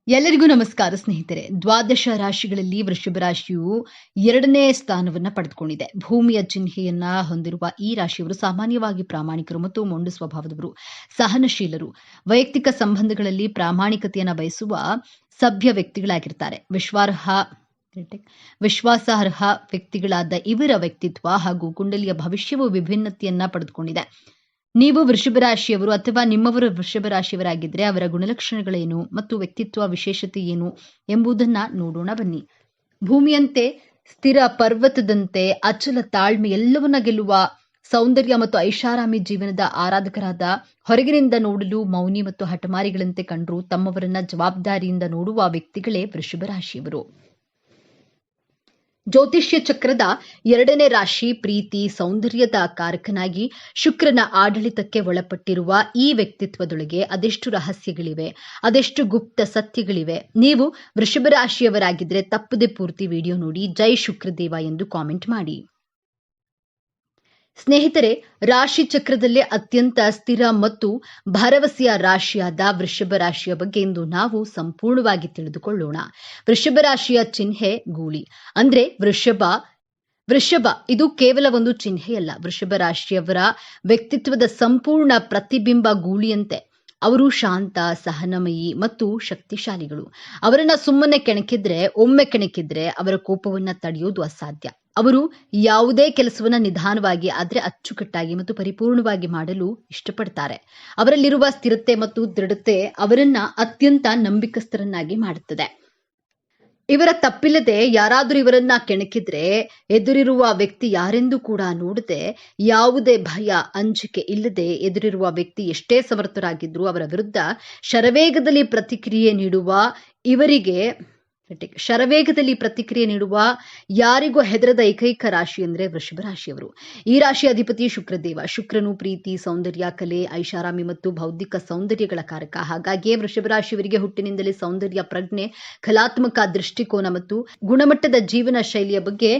ಎಲ್ಲರಿಗೂ ನಮಸ್ಕಾರ ಸ್ನೇಹಿತರೆ. ದ್ವಾದಶ ರಾಶಿಗಳಲ್ಲಿ ವೃಷಭ ರಾಶಿಯು 2ನೇ ಸ್ಥಾನವನ್ನು ಪಡೆದುಕೊಂಡಿದೆ. ಭೂಮಿಯ ಚಿಹ್ನೆಯನ್ನ ಹೊಂದಿರುವ ಈ ರಾಶಿಯವರು ಸಾಮಾನ್ಯವಾಗಿ ಪ್ರಾಮಾಣಿಕರು ಮತ್ತು ಮೊಂಡು ಸ್ವಭಾವದವರು, ಸಹನಶೀಲರು, ವೈಯಕ್ತಿಕ ಸಂಬಂಧಗಳಲ್ಲಿ ಪ್ರಾಮಾಣಿಕತೆಯನ್ನು ಬಯಸುವ ಸಭ್ಯ ವ್ಯಕ್ತಿಗಳಾಗಿರ್ತಾರೆ. ವಿಶ್ವಾಸಾರ್ಹ ವ್ಯಕ್ತಿಗಳಾದ ಇವರ ವ್ಯಕ್ತಿತ್ವ ಹಾಗೂ ಕುಂಡಲಿಯ ಭವಿಷ್ಯವು ವಿಭಿನ್ನತೆಯನ್ನ ಪಡೆದುಕೊಂಡಿದೆ. ನೀವು ವೃಷಭ ರಾಶಿಯವರು ಅಥವಾ ನಿಮ್ಮವರು ವೃಷಭ ರಾಶಿಯವರಾಗಿದ್ದರೆ ಅವರ ಗುಣಲಕ್ಷಣಗಳೇನು ಮತ್ತು ವ್ಯಕ್ತಿತ್ವ ವಿಶೇಷತೆ ಏನು ಎಂಬುದನ್ನ ನೋಡೋಣ ಬನ್ನಿ. ಭೂಮಿಯಂತೆ ಸ್ಥಿರ, ಪರ್ವತದಂತೆ ಅಚಲ ತಾಳ್ಮೆ, ಎಲ್ಲವನ್ನ ಗೆಲ್ಲುವ ಸೌಂದರ್ಯ ಮತ್ತು ಐಷಾರಾಮಿ ಜೀವನದ ಆರಾಧಕರಾದ, ಹೊರಗಿನಿಂದ ನೋಡಲು ಮೌನಿ ಮತ್ತು ಹಠಮಾರಿಗಳಂತೆ ಕಂಡರೂ ತಮ್ಮವರನ್ನ ಜವಾಬ್ದಾರಿಯಿಂದ ನೋಡುವ ವ್ಯಕ್ತಿಗಳೇ ವೃಷಭ ರಾಶಿಯವರು. ಜ್ಯೋತಿಷ್ಯ ಚಕ್ರದ 2ನೇ ರಾಶಿ ಪ್ರೀತಿ, ಸೌಂದರ್ಯದ ಕಾರಕನಾಗಿ ಶುಕ್ರನ ಆಡಳಿತಕ್ಕೆ ಒಳಪಟ್ಟಿರುವ ಈ ವ್ಯಕ್ತಿತ್ವದೊಳಗೆ ಅದೆಷ್ಟು ರಹಸ್ಯಗಳಿವೆ, ಅದೆಷ್ಟು ಗುಪ್ತ ಸತ್ಯಗಳಿವೆ. ನೀವು ವೃಷಭ ರಾಶಿಯವರಾಗಿದ್ರೆ ತಪ್ಪದೆ ಪೂರ್ತಿ ವಿಡಿಯೋ ನೋಡಿ ಜೈ ಶುಕ್ರದೇವ ಎಂದು ಕಾಮೆಂಟ್ ಮಾಡಿ. ಸ್ನೇಹಿತರೆ, ರಾಶಿ ಚಕ್ರದಲ್ಲೇ ಅತ್ಯಂತ ಸ್ಥಿರ ಮತ್ತು ಭರವಸೆಯ ರಾಶಿಯಾದ ವೃಷಭ ರಾಶಿಯ ಬಗ್ಗೆ ಇಂದು ನಾವು ಸಂಪೂರ್ಣವಾಗಿ ತಿಳಿದುಕೊಳ್ಳೋಣ. ವೃಷಭ ರಾಶಿಯ ಚಿಹ್ನೆ ಗೂಳಿ, ಅಂದ್ರೆ ವೃಷಭ ಇದು ಕೇವಲ ಒಂದು ಚಿಹ್ನೆಯಲ್ಲ. ವೃಷಭ ರಾಶಿಯವರ ವ್ಯಕ್ತಿತ್ವದ ಸಂಪೂರ್ಣ ಪ್ರತಿಬಿಂಬ ಗೂಳಿಯಂತೆ. ಅವರು ಶಾಂತ, ಸಹನಮಯಿ ಮತ್ತು ಶಕ್ತಿಶಾಲಿಗಳು. ಅವರನ್ನ ಒಮ್ಮೆ ಕೆಣಕಿದ್ರೆ ಅವರ ಕೋಪವನ್ನ ತಡೆಯೋದು ಅಸಾಧ್ಯ. ಅವರು ಯಾವುದೇ ಕೆಲಸವನ್ನ ನಿಧಾನವಾಗಿ ಆದರೆ ಅಚ್ಚುಕಟ್ಟಾಗಿ ಮತ್ತು ಪರಿಪೂರ್ಣವಾಗಿ ಮಾಡಲು ಇಷ್ಟಪಡ್ತಾರೆ. ಅವರಲ್ಲಿರುವ ಸ್ಥಿರತೆ ಮತ್ತು ದೃಢತೆ ಅವರನ್ನ ಅತ್ಯಂತ ನಂಬಿಕಸ್ಥರನ್ನಾಗಿ ಮಾಡುತ್ತದೆ. ಇವರ ತಪ್ಪಿಲ್ಲದೆ ಯಾರಾದರೂ ಇವರನ್ನ ಕೆಣಕಿದ್ರೆ ಎದುರಿರುವ ವ್ಯಕ್ತಿ ಯಾರೆಂದು ಕೂಡ ನೋಡದೆ, ಯಾವುದೇ ಭಯ, ಅಂಜಿಕೆ ಇಲ್ಲದೆ ಎದುರಿರುವ ವ್ಯಕ್ತಿ ಎಷ್ಟೇ ಸಮರ್ಥರಾಗಿದ್ರು ಅವರ ವಿರುದ್ಧ ಶರವೇಗದಲ್ಲಿ ಪ್ರತಿಕ್ರಿಯೆ ನೀಡುವ ಯಾರಿಗೂ ಹೆದರದ ಏಕೈಕ ರಾಶಿ ಅಂದ್ರೆ ವೃಷಭ ರಾಶಿಯವರು. ಈ ರಾಶಿಯ ಅಧಿಪತಿ ಶುಕ್ರದೇವ. ಶುಕ್ರನು ಪ್ರೀತಿ, ಸೌಂದರ್ಯ, ಕಲೆ, ಐಷಾರಾಮಿ ಮತ್ತು ಬೌದ್ಧಿಕ ಸೌಂದರ್ಯಗಳ ಕಾರಕ. ಹಾಗಾಗಿಯೇ ವೃಷಭ ರಾಶಿಯವರಿಗೆ ಹುಟ್ಟಿನಿಂದಲೇ ಸೌಂದರ್ಯ, ಪ್ರಜ್ಞೆ, ಕಲಾತ್ಮಕ ದೃಷ್ಟಿಕೋನ ಮತ್ತು ಗುಣಮಟ್ಟದ ಜೀವನ ಶೈಲಿಯ ಬಗ್ಗೆ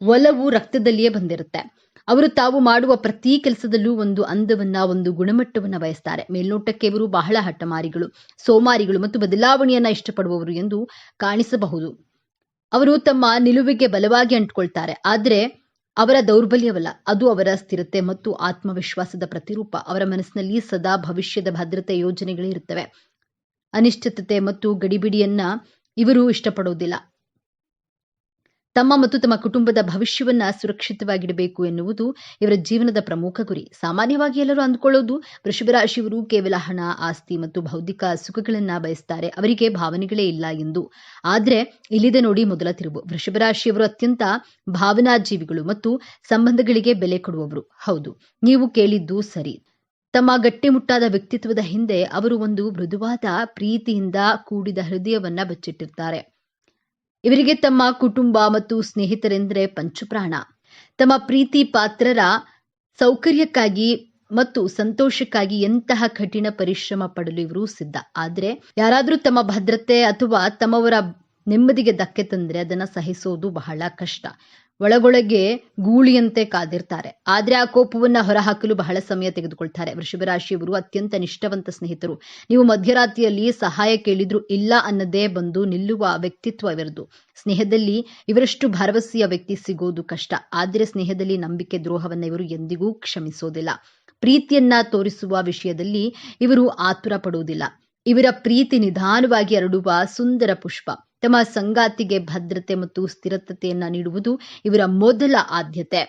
ಒಲವು ರಕ್ತದಲ್ಲಿಯೇ ಬಂದಿರುತ್ತೆ. ಅವರು ತಾವು ಮಾಡುವ ಪ್ರತಿ ಕೆಲಸದಲ್ಲೂ ಒಂದು ಅಂದವನ್ನ, ಒಂದು ಗುಣಮಟ್ಟವನ್ನ ಬಯಸ್ತಾರೆ. ಮೇಲ್ನೋಟಕ್ಕೆ ಇವರು ಬಹಳ ಹಠಮಾರಿಗಳು, ಸೋಮಾರಿಗಳು ಮತ್ತು ಬದಲಾವಣೆಯನ್ನ ಇಷ್ಟಪಡುವವರು ಎಂದು ಕಾಣಿಸಬಹುದು. ಅವರು ತಮ್ಮ ನಿಲುವಿಗೆ ಬಲವಾಗಿ ಅಂಟ್ಕೊಳ್ತಾರೆ. ಆದರೆ ಅವರ ದೌರ್ಬಲ್ಯವಲ್ಲ, ಅದು ಅವರ ಸ್ಥಿರತೆ ಮತ್ತು ಆತ್ಮವಿಶ್ವಾಸದ ಪ್ರತಿರೂಪ. ಅವರ ಮನಸ್ಸಿನಲ್ಲಿ ಸದಾ ಭವಿಷ್ಯದ ಭದ್ರತೆ ಯೋಜನೆಗಳೇ ಇರುತ್ತವೆ. ಅನಿಶ್ಚಿತತೆ ಮತ್ತು ಗಡಿಬಿಡಿಯನ್ನ ಇವರು ಇಷ್ಟಪಡೋದಿಲ್ಲ. ತಮ್ಮ ಮತ್ತು ತಮ್ಮ ಕುಟುಂಬದ ಭವಿಷ್ಯವನ್ನ ಸುರಕ್ಷಿತವಾಗಿಡಬೇಕು ಎನ್ನುವುದು ಇವರ ಜೀವನದ ಪ್ರಮುಖ ಗುರಿ. ಸಾಮಾನ್ಯವಾಗಿ ಎಲ್ಲರೂ ಅಂದ್ಕೊಳ್ಳೋದು ವೃಷಭ ರಾಶಿಯವರು ಕೇವಲ ಹಣ, ಆಸ್ತಿ ಮತ್ತು ಬೌದ್ಧಿಕ ಸುಖಗಳನ್ನ ಬಯಸ್ತಾರೆ, ಅವರಿಗೆ ಭಾವನೆಗಳೇ ಇಲ್ಲ ಎಂದು. ಆದ್ರೆ ಇಲ್ಲಿದೆ ನೋಡಿ ಮೊದಲ ತಿರುವು. ವೃಷಭ ರಾಶಿಯವರು ಅತ್ಯಂತ ಭಾವನಾಜೀವಿಗಳು ಮತ್ತು ಸಂಬಂಧಗಳಿಗೆ ಬೆಲೆ ಕೊಡುವವರು. ಹೌದು, ನೀವು ಕೇಳಿದ್ದು ಸರಿ. ತಮ್ಮ ಗಟ್ಟಿಮುಟ್ಟಾದ ವ್ಯಕ್ತಿತ್ವದ ಹಿಂದೆ ಅವರು ಒಂದು ಮೃದುವಾದ, ಪ್ರೀತಿಯಿಂದ ಕೂಡಿದ ಹೃದಯವನ್ನ ಬಚ್ಚಿಟ್ಟಿರ್ತಾರೆ. ಇವರಿಗೆ ತಮ್ಮ ಕುಟುಂಬ ಮತ್ತು ಸ್ನೇಹಿತರೆಂದರೆ ಪಂಚಪ್ರಾಣ. ತಮ್ಮ ಪ್ರೀತಿ ಪಾತ್ರರ ಸೌಕರ್ಯಕ್ಕಾಗಿ ಮತ್ತು ಸಂತೋಷಕ್ಕಾಗಿ ಎಂತಹ ಕಠಿಣ ಪರಿಶ್ರಮ ಪಡಲು ಇವರು ಸಿದ್ಧ. ಆದ್ರೆ ಯಾರಾದ್ರೂ ತಮ್ಮ ಭದ್ರತೆ ಅಥವಾ ತಮ್ಮವರ ನೆಮ್ಮದಿಗೆ ಧಕ್ಕೆ ತಂದ್ರೆ ಅದನ್ನ ಸಹಿಸೋದು ಬಹಳ ಕಷ್ಟ. ಒಳಗೊಳಗೆ ಗೂಳಿಯಂತೆ ಕಾದಿರ್ತಾರೆ. ಆದ್ರೆ ಆ ಕೋಪವನ್ನ ಹೊರಹಾಕಲು ಬಹಳ ಸಮಯ ತೆಗೆದುಕೊಳ್ತಾರೆ. ವೃಷಭ ರಾಶಿಯವರು ಅತ್ಯಂತ ನಿಷ್ಠಾವಂತ ಸ್ನೇಹಿತರು. ನೀವು ಮಧ್ಯರಾತ್ರಿಯಲ್ಲಿ ಸಹಾಯ ಕೇಳಿದ್ರು ಇಲ್ಲ ಅನ್ನದೇ ಬಂದು ನಿಲ್ಲುವ ವ್ಯಕ್ತಿತ್ವ ಇವರದು. ಸ್ನೇಹದಲ್ಲಿ ಇವರಷ್ಟು ಭರವಸೆಯ ವ್ಯಕ್ತಿ ಸಿಗೋದು ಕಷ್ಟ. ಆದ್ರೆ ಸ್ನೇಹದಲ್ಲಿ ನಂಬಿಕೆ ದ್ರೋಹವನ್ನ ಇವರು ಎಂದಿಗೂ ಕ್ಷಮಿಸೋದಿಲ್ಲ. ಪ್ರೀತಿಯನ್ನ ತೋರಿಸುವ ವಿಷಯದಲ್ಲಿ ಇವರು ಆತುರ ಪಡುವುದಿಲ್ಲ. ಇವರ ಪ್ರೀತಿ ನಿಧಾನವಾಗಿ ಹರಡುವ ಸುಂದರ ಪುಷ್ಪ. ತಮ್ಮ ಸಂಗಾತಿಗೆ ಭದ್ರತೆ ಮತ್ತು ಸ್ಥಿರತೆಯನ್ನ ನೀಡುವುದು ಇವರ ಮೊದಲ ಆದ್ಯತೆ.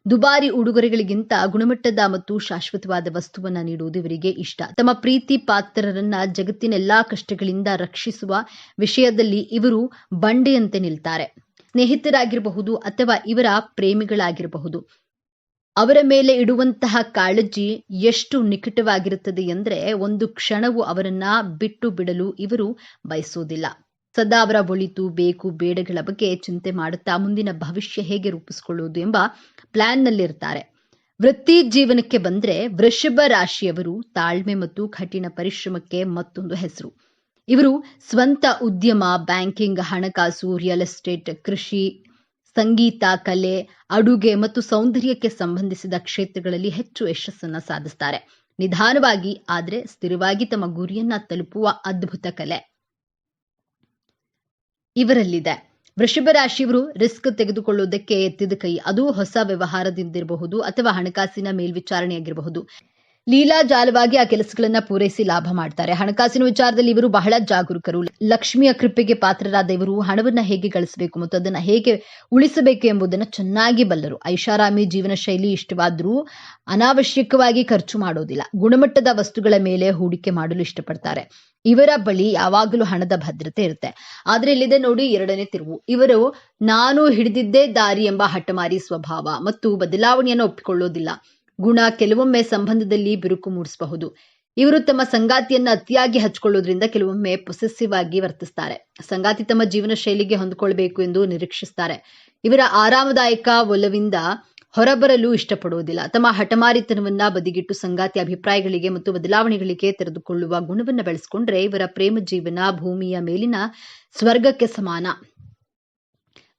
ದುಬಾರಿ ಉಡುಗೊರೆಗಳಿಗಿಂತ ಗುಣಮಟ್ಟದ ಮತ್ತು ಶಾಶ್ವತವಾದ ವಸ್ತುವನ್ನ ನೀಡುವುದು ಇವರಿಗೆ ಇಷ್ಟ. ತಮ್ಮ ಪ್ರೀತಿ ಪಾತ್ರರನ್ನ ಜಗತ್ತಿನ ಎಲ್ಲಾ ಕಷ್ಟಗಳಿಂದ ರಕ್ಷಿಸುವ ವಿಷಯದಲ್ಲಿ ಇವರು ಬಂಡೆಯಂತೆ ನಿಲ್ತಾರೆ. ಸ್ನೇಹಿತರಾಗಿರಬಹುದು ಅಥವಾ ಇವರ ಪ್ರೇಮಿಗಳಾಗಿರಬಹುದು, ಅವರ ಮೇಲೆ ಇಡುವಂತಹ ಕಾಳಜಿ ಎಷ್ಟು ನಿಕಟವಾಗಿರುತ್ತದೆ ಎಂದ್ರೆ ಒಂದು ಕ್ಷಣವೂ ಅವರನ್ನ ಬಿಟ್ಟು ಬಿಡಲು ಇವರು ಬಯಸೋದಿಲ್ಲ. ಸದಾ ಅವರ ಒಳಿತು, ಬೇಕು, ಬೇಡಗಳ ಬಗ್ಗೆ ಚಿಂತೆ ಮಾಡುತ್ತಾ ಮುಂದಿನ ಭವಿಷ್ಯ ಹೇಗೆ ರೂಪಿಸಿಕೊಳ್ಳುವುದು ಎಂಬ ಪ್ಲಾನ್ನಲ್ಲಿರ್ತಾರೆ. ವೃತ್ತಿ ಜೀವನಕ್ಕೆ ಬಂದ್ರೆ ವೃಷಭ ರಾಶಿಯವರು ತಾಳ್ಮೆ ಮತ್ತು ಕಠಿಣ ಪರಿಶ್ರಮಕ್ಕೆ ಮತ್ತೊಂದು ಹೆಸರು. ಇವರು ಸ್ವಂತ ಉದ್ಯಮ, ಬ್ಯಾಂಕಿಂಗ್, ಹಣಕಾಸು, ರಿಯಲ್ ಎಸ್ಟೇಟ್, ಕೃಷಿ, ಸಂಗೀತ, ಕಲೆ, ಅಡುಗೆ ಮತ್ತು ಸೌಂದರ್ಯಕ್ಕೆ ಸಂಬಂಧಿಸಿದ ಕ್ಷೇತ್ರಗಳಲ್ಲಿ ಹೆಚ್ಚು ಯಶಸ್ಸನ್ನು ಸಾಧಿಸುತ್ತಾರೆ. ನಿಧಾನವಾಗಿ ಆದರೆ ಸ್ಥಿರವಾಗಿ ತಮ್ಮ ಗುರಿಯನ್ನ ತಲುಪುವ ಅದ್ಭುತ ಕಲೆ ಇವರಲ್ಲಿದೆ. ವೃಷಭ ರಾಶಿಯವರು ರಿಸ್ಕ್ ತೆಗೆದುಕೊಳ್ಳುವುದಕ್ಕೆ ಎತ್ತಿದ ಕೈ. ಅದು ಹೊಸ ವ್ಯವಹಾರದಿಂದಿರಬಹುದು ಅಥವಾ ಹಣಕಾಸಿನ ಮೇಲ್ವಿಚಾರಣೆಯಾಗಿರಬಹುದು. ಲೀಲಾಜಾಲವಾಗಿ ಆ ಕೆಲಸಗಳನ್ನ ಪೂರೈಸಿ ಲಾಭ ಮಾಡ್ತಾರೆ. ಹಣಕಾಸಿನ ವಿಚಾರದಲ್ಲಿ ಇವರು ಬಹಳ ಜಾಗರೂಕರು. ಲಕ್ಷ್ಮಿಯ ಕೃಪೆಗೆ ಪಾತ್ರರಾದ ಇವರು ಹಣವನ್ನ ಹೇಗೆ ಗಳಿಸಬೇಕು ಮತ್ತು ಅದನ್ನ ಹೇಗೆ ಉಳಿಸಬೇಕು ಎಂಬುದನ್ನು ಚೆನ್ನಾಗಿ ಬಲ್ಲರು. ಐಷಾರಾಮಿ ಜೀವನ ಶೈಲಿ ಇಷ್ಟವಾದ್ರೂ ಅನಾವಶ್ಯಕವಾಗಿ ಖರ್ಚು ಮಾಡೋದಿಲ್ಲ. ಗುಣಮಟ್ಟದ ವಸ್ತುಗಳ ಮೇಲೆ ಹೂಡಿಕೆ ಮಾಡಲು ಇಷ್ಟಪಡ್ತಾರೆ. ಇವರ ಬಳಿ ಯಾವಾಗಲೂ ಹಣದ ಭದ್ರತೆ ಇರುತ್ತೆ. ಆದ್ರೆ ಇಲ್ಲಿದೆ ನೋಡಿ ಎರಡನೇ ತಿರುವು. ಇವರು ನಾನು ಹಿಡಿದಿದ್ದೇ ದಾರಿ ಎಂಬ ಹಠಮಾರಿ ಸ್ವಭಾವ ಮತ್ತು ಬದಲಾವಣೆಯನ್ನು ಒಪ್ಪಿಕೊಳ್ಳೋದಿಲ್ಲ. ಗುಣ ಕೆಲವೊಮ್ಮೆ ಸಂಬಂಧದಲ್ಲಿ ಬಿರುಕು ಮೂಡಿಸಬಹುದು. ಇವರು ತಮ್ಮ ಸಂಗಾತಿಯನ್ನ ಅತಿಯಾಗಿ ಹಚ್ಕೊಳ್ಳೋದ್ರಿಂದ ಕೆಲವೊಮ್ಮೆ ಪೊಸೆಸಿವ್ ಆಗಿ ವರ್ತಿಸ್ತಾರೆ. ಸಂಗಾತಿ ತಮ್ಮ ಜೀವನ ಶೈಲಿಗೆ ಹೊಂದಿಕೊಳ್ಬೇಕು ಎಂದು ನಿರೀಕ್ಷಿಸ್ತಾರೆ. ಇವರ ಆರಾಮದಾಯಕ ಒಲವಿಂದ ಹೊರಬರಲು ಇಷ್ಟಪಡುವುದಿಲ್ಲ. ತಮ್ಮ ಹಠಮಾರಿತನವನ್ನ ಬದಿಗಿಟ್ಟು ಸಂಗಾತಿ ಅಭಿಪ್ರಾಯಗಳಿಗೆ ಮತ್ತು ಬದಲಾವಣೆಗಳಿಗೆ ತೆರೆದುಕೊಳ್ಳುವ ಗುಣವನ್ನ ಬೆಳೆಸಿಕೊಂಡ್ರೆ ಇವರ ಪ್ರೇಮ ಜೀವನ ಭೂಮಿಯ ಮೇಲಿನ ಸ್ವರ್ಗಕ್ಕೆ ಸಮಾನ.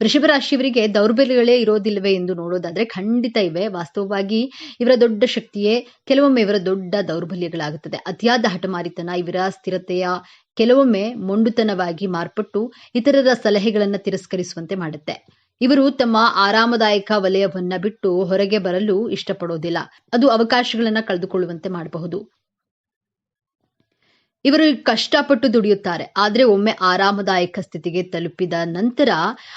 ವೃಷಭ ರಾಶಿಯವರಿಗೆ ದೌರ್ಬಲ್ಯಗಳೇ ಇರೋದಿಲ್ಲವೇ ಎಂದು ನೋಡೋದಾದ್ರೆ ಖಂಡಿತ ಇವೆ. ವಾಸ್ತವವಾಗಿ ಇವರ ದೊಡ್ಡ ಶಕ್ತಿಯೇ ಕೆಲವೊಮ್ಮೆ ಇವರ ದೊಡ್ಡ ದೌರ್ಬಲ್ಯಗಳಾಗುತ್ತದೆ. ಅತಿಯಾದ ಹಠಮಾರಿತನ ಇವರ ಸ್ಥಿರತೆಯ ಕೆಲವೊಮ್ಮೆ ಮೊಂಡುತನವಾಗಿ ಮಾರ್ಪಟ್ಟು ಇತರರ ಸಲಹೆಗಳನ್ನು ತಿರಸ್ಕರಿಸುವಂತೆ ಮಾಡುತ್ತೆ. ಇವರು ತಮ್ಮ ಆರಾಮದಾಯಕ ವಲಯವನ್ನ ಬಿಟ್ಟು ಹೊರಗೆ ಬರಲು ಇಷ್ಟಪಡೋದಿಲ್ಲ. ಅದು ಅವಕಾಶಗಳನ್ನ ಕಳೆದುಕೊಳ್ಳುವಂತೆ ಮಾಡಬಹುದು. ಇವರು ಕಷ್ಟಪಟ್ಟು ದುಡಿಯುತ್ತಾರೆ. ಆದ್ರೆ ಒಮ್ಮೆ ಆರಾಮದಾಯಕ ಸ್ಥಿತಿಗೆ ತಲುಪಿದ ನಂತರ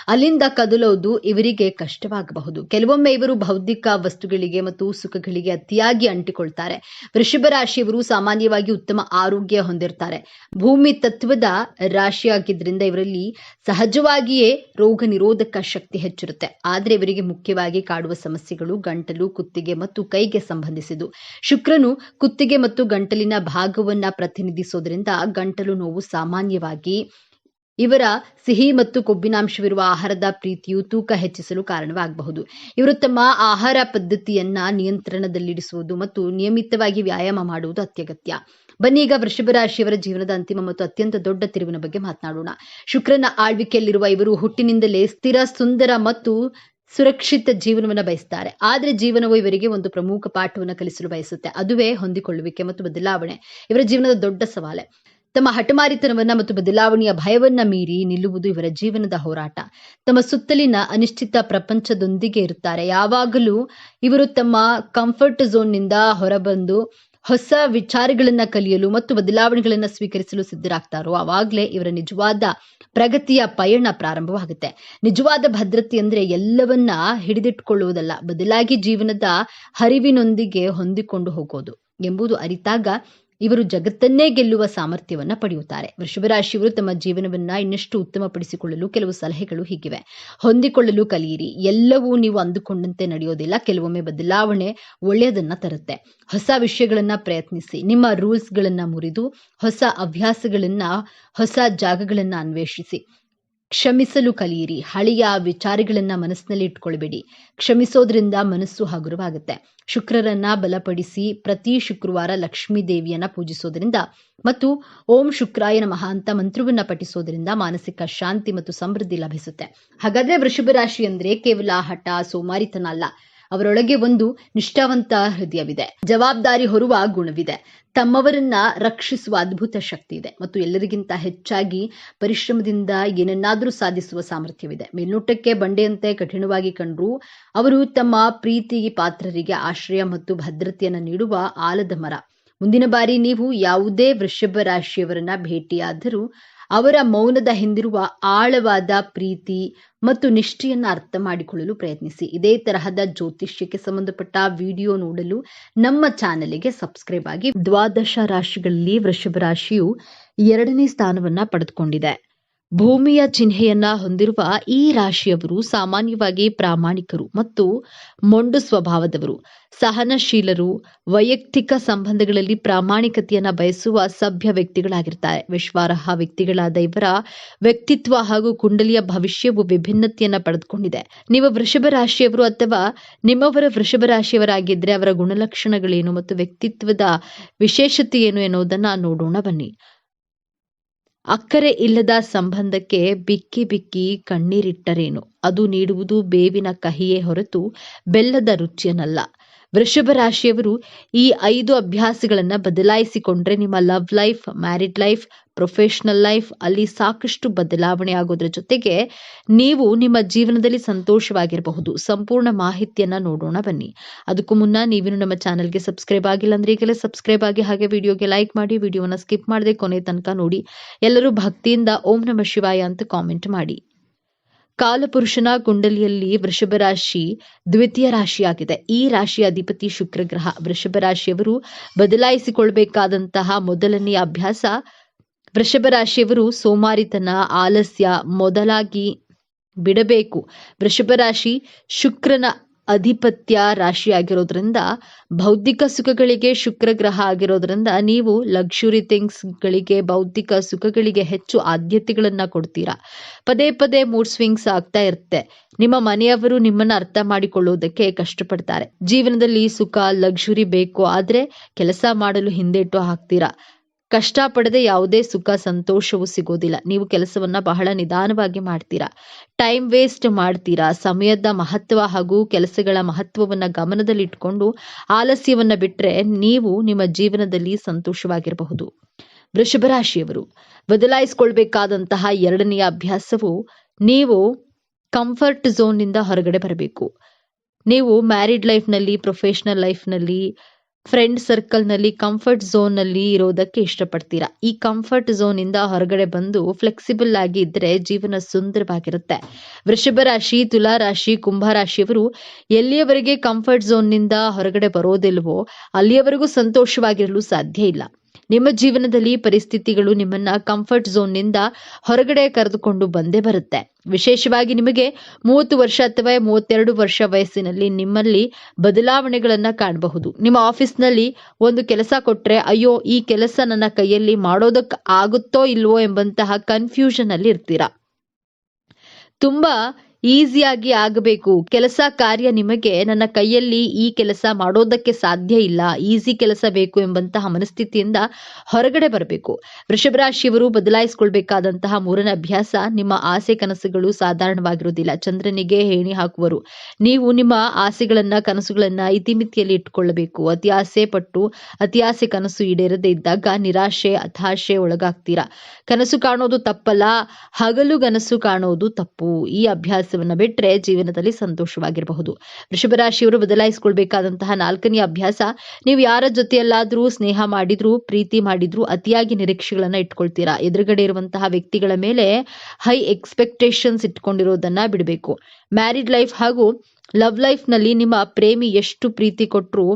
ಅಲ್ಲಿಂದ ಕದಲೋದು ಇವರಿಗೆ ಕಷ್ಟವಾಗಬಹುದು. ಕೆಲವೊಮ್ಮೆ ಇವರು ಬೌದ್ಧಿಕ ವಸ್ತುಗಳಿಗೆ ಮತ್ತು ಸುಖಗಳಿಗೆ ಅತಿಯಾಗಿ ಅಂಟಿಕೊಳ್ತಾರೆ. ವೃಷಭ ರಾಶಿಯವರು ಸಾಮಾನ್ಯವಾಗಿ ಉತ್ತಮ ಆರೋಗ್ಯ ಹೊಂದಿರ್ತಾರೆ. ಭೂಮಿ ತತ್ವದ ರಾಶಿಯಾಗಿದ್ರಿಂದ ಇವರಲ್ಲಿ ಸಹಜವಾಗಿಯೇ ರೋಗ ನಿರೋಧಕ ಶಕ್ತಿ ಹೆಚ್ಚಿರುತ್ತೆ. ಆದ್ರೆ ಇವರಿಗೆ ಮುಖ್ಯವಾಗಿ ಕಾಡುವ ಸಮಸ್ಯೆಗಳು ಗಂಟಲು, ಕುತ್ತಿಗೆ ಮತ್ತು ಕೈಗೆ ಸಂಬಂಧಿಸಿದ್ದು. ಶುಕ್ರನು ಕುತ್ತಿಗೆ ಮತ್ತು ಗಂಟಲಿನ ಭಾಗವನ್ನ ಪ್ರತಿನಿಧಿಸುವ ಗಂಟಲು ನೋವು ಸಾಮಾನ್ಯವಾಗಿ ಇವರ ಸಿಹಿ ಮತ್ತು ಕೊಬ್ಬಿನಾಂಶವಿರುವ ಆಹಾರದ ಪ್ರೀತಿಯು ತೂಕ ಹೆಚ್ಚಿಸಲು ಕಾರಣವಾಗಬಹುದು. ಇವರು ತಮ್ಮ ಆಹಾರ ಪದ್ಧತಿಯನ್ನ ನಿಯಂತ್ರಣದಲ್ಲಿರಿಸುವುದು ಮತ್ತು ನಿಯಮಿತವಾಗಿ ವ್ಯಾಯಾಮ ಮಾಡುವುದು ಅತ್ಯಗತ್ಯ. ಬನ್ನಿ ಈಗ ವೃಷಭ ರಾಶಿಯವರ ಜೀವನದ ಅಂತಿಮ ಮತ್ತು ಅತ್ಯಂತ ದೊಡ್ಡ ತಿರುವಿನ ಬಗ್ಗೆ ಮಾತನಾಡೋಣ. ಶುಕ್ರನ ಆಳ್ವಿಕೆಯಲ್ಲಿರುವ ಇವರು ಹುಟ್ಟಿನಿಂದಲೇ ಸ್ಥಿರ, ಸುಂದರ ಮತ್ತು ಸುರಕ್ಷಿತ ಜೀವನವನ್ನು ಬಯಸ್ತಾರೆ. ಆದ್ರೆ ಜೀವನವು ಇವರಿಗೆ ಒಂದು ಪ್ರಮುಖ ಪಾಠವನ್ನು ಕಲಿಸಲು ಬಯಸುತ್ತೆ. ಅದುವೇ ಹೊಂದಿಕೊಳ್ಳುವಿಕೆ ಮತ್ತು ಬದಲಾವಣೆ. ಇವರ ಜೀವನದ ದೊಡ್ಡ ಸವಾಲೆ. ತಮ್ಮ ಹಠಮಾರಿತನವನ್ನ ಮತ್ತು ಬದಲಾವಣೆಯ ಭಯವನ್ನ ಮೀರಿ ನಿಲ್ಲುವುದು ಇವರ ಜೀವನದ ಹೋರಾಟ. ತಮ್ಮ ಸುತ್ತಲಿನ ಅನಿಶ್ಚಿತ ಪ್ರಪಂಚದೊಂದಿಗೆ ಇರುತ್ತಾರೆ. ಯಾವಾಗಲೂ ಇವರು ತಮ್ಮ ಕಂಫರ್ಟ್ ಝೋನ್ನಿಂದ ಹೊರಬಂದು ಹೊಸ ವಿಚಾರಗಳನ್ನ ಕಲಿಯಲು ಮತ್ತು ಬದಲಾವಣೆಗಳನ್ನ ಸ್ವೀಕರಿಸಲು ಸಿದ್ಧರಾಗ್ತಾರೋ ಆವಾಗಲೇ ಇವರ ನಿಜವಾದ ಪ್ರಗತಿಯ ಪಯಣ ಪ್ರಾರಂಭವಾಗುತ್ತೆ. ನಿಜವಾದ ಭದ್ರತೆ ಅಂದ್ರೆ ಎಲ್ಲವನ್ನ ಹಿಡಿದಿಟ್ಟುಕೊಳ್ಳುವುದಲ್ಲ, ಬದಲಾಗಿ ಜೀವನದ ಹರಿವಿನೊಂದಿಗೆ ಹೊಂದಿಕೊಂಡು ಹೋಗೋದು ಎಂಬುದು ಅರಿತಾಗ ಇವರು ಜಗತ್ತನ್ನೇ ಗೆಲ್ಲುವ ಸಾಮರ್ಥ್ಯವನ್ನ ಪಡೆಯುತ್ತಾರೆ. ವೃಷಭ ರಾಶಿಯವರು ತಮ್ಮ ಜೀವನವನ್ನ ಇನ್ನಷ್ಟು ಉತ್ತಮಪಡಿಸಿಕೊಳ್ಳಲು ಕೆಲವು ಸಲಹೆಗಳು ಹೀಗಿವೆ. ಹೊಂದಿಕೊಳ್ಳಲು ಕಲಿಯಿರಿ. ಎಲ್ಲವೂ ನೀವು ಅಂದುಕೊಂಡಂತೆ ನಡೆಯೋದಿಲ್ಲ. ಕೆಲವೊಮ್ಮೆ ಬದಲಾವಣೆ ಒಳ್ಳೆಯದನ್ನ ತರುತ್ತೆ. ಹೊಸ ವಿಷಯಗಳನ್ನ ಪ್ರಯತ್ನಿಸಿ. ನಿಮ್ಮ ರೂಲ್ಸ್ಗಳನ್ನ ಮುರಿದು ಹೊಸ ಅಭ್ಯಾಸಗಳನ್ನ, ಹೊಸ ಜಾಗಗಳನ್ನ ಅನ್ವೇಷಿಸಿ. ಕ್ಷಮಿಸಲು ಕಲಿಯಿರಿ. ಹಳೆಯ ವಿಚಾರಗಳನ್ನ ಮನಸ್ಸಿನಲ್ಲಿ ಇಟ್ಕೊಳ್ಬೇಡಿ. ಕ್ಷಮಿಸೋದ್ರಿಂದ ಮನಸ್ಸು ಹಗುರವಾಗುತ್ತೆ. ಶುಕ್ರರನ್ನ ಬಲಪಡಿಸಿ ಪ್ರತಿ ಶುಕ್ರವಾರ ಲಕ್ಷ್ಮೀ ದೇವಿಯನ್ನ ಪೂಜಿಸೋದ್ರಿಂದ ಮತ್ತು ಓಂ ಶುಕ್ರಾಯ ನಮಃ ಅಂತ ಮಂತ್ರವನ್ನ ಪಠಿಸೋದ್ರಿಂದ ಮಾನಸಿಕ ಶಾಂತಿ ಮತ್ತು ಸಮೃದ್ಧಿ ಲಭಿಸುತ್ತೆ. ಹಾಗಾದ್ರೆ ವೃಷಭ ರಾಶಿ ಅಂದ್ರೆ ಕೇವಲ ಹಠ, ಸೋಮಾರಿತನ ಅಲ್ಲ. ಅವರೊಳಗೆ ಒಂದು ನಿಷ್ಠಾವಂತ ಹೃದಯವಿದೆ, ಜವಾಬ್ದಾರಿ ಹೊರುವ ಗುಣವಿದೆ, ತಮ್ಮವರನ್ನ ರಕ್ಷಿಸುವ ಅದ್ಭುತ ಶಕ್ತಿ ಇದೆ ಮತ್ತು ಎಲ್ಲರಿಗಿಂತ ಹೆಚ್ಚಾಗಿ ಪರಿಶ್ರಮದಿಂದ ಏನನ್ನಾದರೂ ಸಾಧಿಸುವ ಸಾಮರ್ಥ್ಯವಿದೆ. ಮೇಲ್ನೋಟಕ್ಕೆ ಬಂಡೆಯಂತೆ ಕಠಿಣವಾಗಿ ಕಂಡ್ರೂ ಅವರು ತಮ್ಮ ಪ್ರೀತಿ ಪಾತ್ರರಿಗೆ ಆಶ್ರಯ ಮತ್ತು ಭದ್ರತೆಯನ್ನು ನೀಡುವ ಆಲದ ಮರ. ಮುಂದಿನ ಬಾರಿ ನೀವು ಯಾವುದೇ ವೃಷಭ ರಾಶಿಯವರನ್ನ ಭೇಟಿಯಾದರೂ ಅವರ ಮೌನದ ಹಿಂದಿರುವ ಆಳವಾದ ಪ್ರೀತಿ ಮತ್ತು ನಿಷ್ಠೆಯನ್ನು ಅರ್ಥ ಮಾಡಿಕೊಳ್ಳಲು ಪ್ರಯತ್ನಿಸಿ. ಇದೇ ತರಹದ ಜ್ಯೋತಿಷ್ಯಕ್ಕೆ ಸಂಬಂಧಪಟ್ಟ ವಿಡಿಯೋ ನೋಡಲು ನಮ್ಮ ಚಾನೆಲ್ಗೆ ಸಬ್ಸ್ಕ್ರೈಬ್ ಆಗಿ. 12 ರಾಶಿಗಳಲ್ಲಿ ವೃಷಭ ರಾಶಿಯು 2ನೇ ಸ್ಥಾನವನ್ನ ಪಡೆದುಕೊಂಡಿದೆ. ಭೂಮಿಯ ಚಿಹ್ನೆಯನ್ನ ಹೊಂದಿರುವ ಈ ರಾಶಿಯವರು ಸಾಮಾನ್ಯವಾಗಿ ಪ್ರಾಮಾಣಿಕರು ಮತ್ತು ಮೊಂಡು ಸ್ವಭಾವದವರು, ಸಹನಶೀಲರು, ವೈಯಕ್ತಿಕ ಸಂಬಂಧಗಳಲ್ಲಿ ಪ್ರಾಮಾಣಿಕತೆಯನ್ನ ಬಯಸುವ ಸಭ್ಯ ವ್ಯಕ್ತಿಗಳಾಗಿರ್ತಾರೆ. ವಿಶ್ವಾಸಾರ್ಹ ವ್ಯಕ್ತಿಗಳಾದ ಇವರ ವ್ಯಕ್ತಿತ್ವ ಹಾಗೂ ಕುಂಡಲಿಯ ಭವಿಷ್ಯವು ವಿಭಿನ್ನತೆಯನ್ನ ಪಡೆದುಕೊಂಡಿದೆ. ನೀವು ವೃಷಭ ರಾಶಿಯವರು ಅಥವಾ ನಿಮ್ಮವರ ವೃಷಭ ರಾಶಿಯವರಾಗಿದ್ರೆ ಅವರ ಗುಣಲಕ್ಷಣಗಳೇನು ಮತ್ತು ವ್ಯಕ್ತಿತ್ವದ ವಿಶೇಷತೆ ಏನು ಎನ್ನುವುದನ್ನ ನೋಡೋಣ ಬನ್ನಿ. ಅಕ್ಕರೆ ಇಲ್ಲದ ಸಂಬಂಧಕ್ಕೆ ಬಿಕ್ಕಿ ಬಿಕ್ಕಿ ಕಣ್ಣೀರಿಟ್ಟರೇನು, ಅದು ನೀಡುವುದು ಬೇವಿನ ಕಹಿಯೇ ಹೊರತು ಬೆಲ್ಲದ ರುಚಿಯನ್ನಲ್ಲ. ವೃಷಭ ರಾಶಿಯವರು ಈ 5 ಅಭ್ಯಾಸಗಳನ್ನ ಬದಲಾಯಿಸಿಕೊಂಡ್ರೆ ನಿಮ್ಮ love life, married life, professional life ಅಲ್ಲಿ ಸಾಕಷ್ಟು ಬದಲಾವಣೆ ಆಗೋದ್ರ ಜೊತೆಗೆ ನೀವು ನಿಮ್ಮ ಜೀವನದಲ್ಲಿ ಸಂತೋಷವಾಗಿರಬಹುದು. ಸಂಪೂರ್ಣ ಮಾಹಿತಿಯನ್ನ ನೋಡೋಣ ಬನ್ನಿ. ಅದಕ್ಕೂ ಮುನ್ನ ನೀವಿನ್ನು ನಮ್ಮ ಚಾನೆಲ್ಗೆ ಸಬ್ಸ್ಕ್ರೈಬ್ ಆಗಿಲ್ಲ ಅಂದ್ರೆ ಈಗಲೇ ಸಬ್ಸ್ಕ್ರೈಬ್ ಆಗಿ, ಹಾಗೆ ವಿಡಿಯೋಗೆ ಲೈಕ್ ಮಾಡಿ, ವಿಡಿಯೋನ ಸ್ಕಿಪ್ ಮಾಡದೆ ಕೊನೆ ತನಕ ನೋಡಿ. ಎಲ್ಲರೂ ಭಕ್ತಿಯಿಂದ ಓಂ ನಮಃ ಶಿವಾಯ ಅಂತ ಕಾಮೆಂಟ್ ಮಾಡಿ. ಕಾಲಪುರುಷನ ಕುಂಡಲಿಯಲ್ಲಿ ವೃಷಭ ರಾಶಿ ದ್ವಿತೀಯ ರಾಶಿಯಾಗಿದೆ. ಈ ರಾಶಿಯ ಅಧಿಪತಿ ಶುಕ್ರ ಗ್ರಹ. ವೃಷಭ ರಾಶಿಯವರು ಬದಲಾಯಿಸಿಕೊಳ್ಬೇಕಾದಂತಹ ಮೊದಲನೆಯ ಅಭ್ಯಾಸ, ವೃಷಭ ರಾಶಿಯವರು ಸೋಮಾರಿತನ, ಆಲಸ್ಯ ಮೊದಲಾಗಿ ಬಿಡಬೇಕು. ವೃಷಭ ರಾಶಿ ಶುಕ್ರನ ಅಧಿಪತ್ಯ ರಾಶಿಯಾಗಿರೋದ್ರಿಂದ ಬೌದ್ಧಿಕ ಸುಖಗಳಿಗೆ ಶುಕ್ರ ಗ್ರಹ ಆಗಿರೋದ್ರಿಂದ ನೀವು ಲಕ್ಸುರಿ ಥಿಂಗ್ಸ್ಗಳಿಗೆ, ಬೌದ್ಧಿಕ ಸುಖಗಳಿಗೆ ಹೆಚ್ಚು ಆದ್ಯತೆಗಳನ್ನ ಕೊಡ್ತೀರಾ. ಪದೇ ಪದೇ ಮೂಡ್ ಸ್ವಿಂಗ್ಸ್ ಆಗ್ತಾ ಇರುತ್ತೆ. ನಿಮ್ಮ ಮನೆಯವರು ನಿಮ್ಮನ್ನ ಅರ್ಥ ಮಾಡಿಕೊಳ್ಳೋದಕ್ಕೆ ಕಷ್ಟಪಡ್ತಾರೆ. ಜೀವನದಲ್ಲಿ ಸುಖ, ಲಕ್ಸುರಿ ಬೇಕು, ಆದ್ರೆ ಕೆಲಸ ಮಾಡಲು ಹಿಂದೇಟು ಹಾಕ್ತೀರಾ. ಕಷ್ಟಪಡದೆ ಯಾವುದೇ ಸುಖ, ಸಂತೋಷವೂ ಸಿಗೋದಿಲ್ಲ. ನೀವು ಕೆಲಸವನ್ನ ಬಹಳ ನಿಧಾನವಾಗಿ ಮಾಡ್ತೀರಾ. ಟೈಮ್ ವೇಸ್ಟ್ ಮಾಡ್ತೀರಾ. ಸಮಯದ ಮಹತ್ವ ಹಾಗೂ ಕೆಲಸಗಳ ಮಹತ್ವವನ್ನ ಗಮನದಲ್ಲಿಟ್ಕೊಂಡು ಆಲಸ್ಯವನ್ನ ಬಿಟ್ರೆ ನೀವು ನಿಮ್ಮ ಜೀವನದಲ್ಲಿ ಸಂತೋಷವಾಗಿರಬಹುದು. ವೃಷಭ ರಾಶಿಯವರು ಬದಲಾಯಿಸಿಕೊಳ್ಬೇಕಾದಂತಹ ಎರಡನೆಯ ಅಭ್ಯಾಸವು, ನೀವು ಕಂಫರ್ಟ್ ಝೋನ್ ನಿಂದ ಹೊರಗಡೆ ಬರಬೇಕು. ನೀವು ಮ್ಯಾರಿಡ್ ಲೈಫ್ನಲ್ಲಿ, ಪ್ರೊಫೆಷನಲ್ ಲೈಫ್ನಲ್ಲಿ, ಫ್ರೆಂಡ್ ಸರ್ಕಲ್ನಲ್ಲಿ ಕಂಫರ್ಟ್ ಝೋನ್ನಲ್ಲಿ ಇರೋದಕ್ಕೆ ಇಷ್ಟಪಡ್ತೀರಾ. ಈ ಕಂಫರ್ಟ್ ಝೋನ್ ಇಂದ ಹೊರಗಡೆ ಬಂದು ಫ್ಲೆಕ್ಸಿಬಲ್ ಆಗಿ ಇದ್ರೆ ಜೀವನ ಸುಂದರವಾಗಿರುತ್ತೆ. ವೃಷಭ ರಾಶಿ, ತುಲಾ ರಾಶಿ, ಕುಂಭ ರಾಶಿಯವರು ಎಲ್ಲಿಯವರೆಗೆ ಕಂಫರ್ಟ್ ಝೋನ್ ನಿಂದ ಹೊರಗಡೆ ಬರೋದಿಲ್ವೋ ಅಲ್ಲಿಯವರೆಗೂ ಸಂತೋಷವಾಗಿರಲು ಸಾಧ್ಯ ಇಲ್ಲ. ನಿಮ್ಮ ಜೀವನದಲ್ಲಿ ಪರಿಸ್ಥಿತಿಗಳು ನಿಮ್ಮನ್ನ ಕಂಫರ್ಟ್ ಝೋನ್ ನಿಂದ ಹೊರಗಡೆ ಕರೆದುಕೊಂಡು ಬಂದೇ ಬರುತ್ತೆ. ವಿಶೇಷವಾಗಿ ನಿಮಗೆ 30 ವರ್ಷ ಅಥವಾ 32 ವರ್ಷ ವಯಸ್ಸಿನಲ್ಲಿ ನಿಮ್ಮಲ್ಲಿ ಬದಲಾವಣೆಗಳನ್ನ ಕಾಣಬಹುದು. ನಿಮ್ಮ ಆಫೀಸ್ನಲ್ಲಿ ಒಂದು ಕೆಲಸ ಕೊಟ್ರೆ, ಅಯ್ಯೋ ಈ ಕೆಲಸ ನನ್ನ ಕೈಯಲ್ಲಿ ಮಾಡೋದಕ್ಕೆ ಆಗುತ್ತೋ ಇಲ್ವೋ ಎಂಬಂತಹ ಕನ್ಫ್ಯೂಷನ್ ಅಲ್ಲಿ ಇರ್ತೀರಾ. ತುಂಬಾ ಈಸಿಯಾಗಿ ಆಗಬೇಕು ಕೆಲಸ ಕಾರ್ಯ, ನಿಮಗೆ ನನ್ನ ಕೈಯಲ್ಲಿ ಈ ಕೆಲಸ ಮಾಡೋದಕ್ಕೆ ಸಾಧ್ಯ ಇಲ್ಲ, ಈಸಿ ಕೆಲಸ ಬೇಕು ಎಂಬಂತಹ ಮನಸ್ಥಿತಿಯಿಂದ ಹೊರಗಡೆ ಬರಬೇಕು. ವೃಷಭ ರಾಶಿಯವರು ಬದಲಾಯಿಸಿಕೊಳ್ಬೇಕಾದಂತಹ ಮೂರನೇ ಅಭ್ಯಾಸ, ನಿಮ್ಮ ಆಸೆ ಕನಸುಗಳು ಸಾಧಾರಣವಾಗಿರುವುದಿಲ್ಲ. ಚಂದ್ರನಿಗೆ ಹೇಣಿ ಹಾಕುವರು. ನೀವು ನಿಮ್ಮ ಆಸೆಗಳನ್ನ, ಕನಸುಗಳನ್ನ ಇತಿಮಿತಿಯಲ್ಲಿ ಇಟ್ಕೊಳ್ಳಬೇಕು. ಅತಿ ಆಸೆ ಪಟ್ಟು ಅತಿ ಆಸೆ ಕನಸು ಈಡೇರದೇ ಇದ್ದಾಗ ನಿರಾಶೆ, ಹತಾಶೆ ಒಳಗಾಗ್ತೀರಾ. ಕನಸು ಕಾಣೋದು ತಪ್ಪಲ್ಲ, ಹಗಲುಗನಸು ಕಾಣೋದು ತಪ್ಪು. ಈ ಅಭ್ಯಾಸವನ್ನ ಬಿಟ್ರೆ ಜೀವನದಲ್ಲಿ ಸಂತೋಷವಾಗಿರಬಹುದು. ವೃಷಭ ರಾಶಿಯವರು ಬದಲಾಯಿಸಿಕೊಳ್ಬೇಕಾದಂತಹ ನಾಲ್ಕನೆಯ ಅಭ್ಯಾಸ, ನೀವು ಯಾರ ಜೊತೆಯಲ್ಲಾದ್ರೂ ಸ್ನೇಹ ಮಾಡಿದ್ರು, ಪ್ರೀತಿ ಮಾಡಿದ್ರು ಅತಿಯಾಗಿ ನಿರೀಕ್ಷೆಗಳನ್ನ ಇಟ್ಕೊಳ್ತೀರಾ. ಎದುರುಗಡೆ ಇರುವಂತಹ ವ್ಯಕ್ತಿಗಳ ಮೇಲೆ ಹೈ ಎಕ್ಸ್ಪೆಕ್ಟೇಷನ್ಸ್ ಇಟ್ಕೊಂಡಿರೋದನ್ನ ಬಿಡಬೇಕು. ಮ್ಯಾರಿಡ್ ಲೈಫ್ ಹಾಗೂ ಲವ್ ಲೈಫ್ ನಲ್ಲಿ ನಿಮ್ಮ ಪ್ರೇಮಿ ಎಷ್ಟು ಪ್ರೀತಿ ಕೊಟ್ರೂ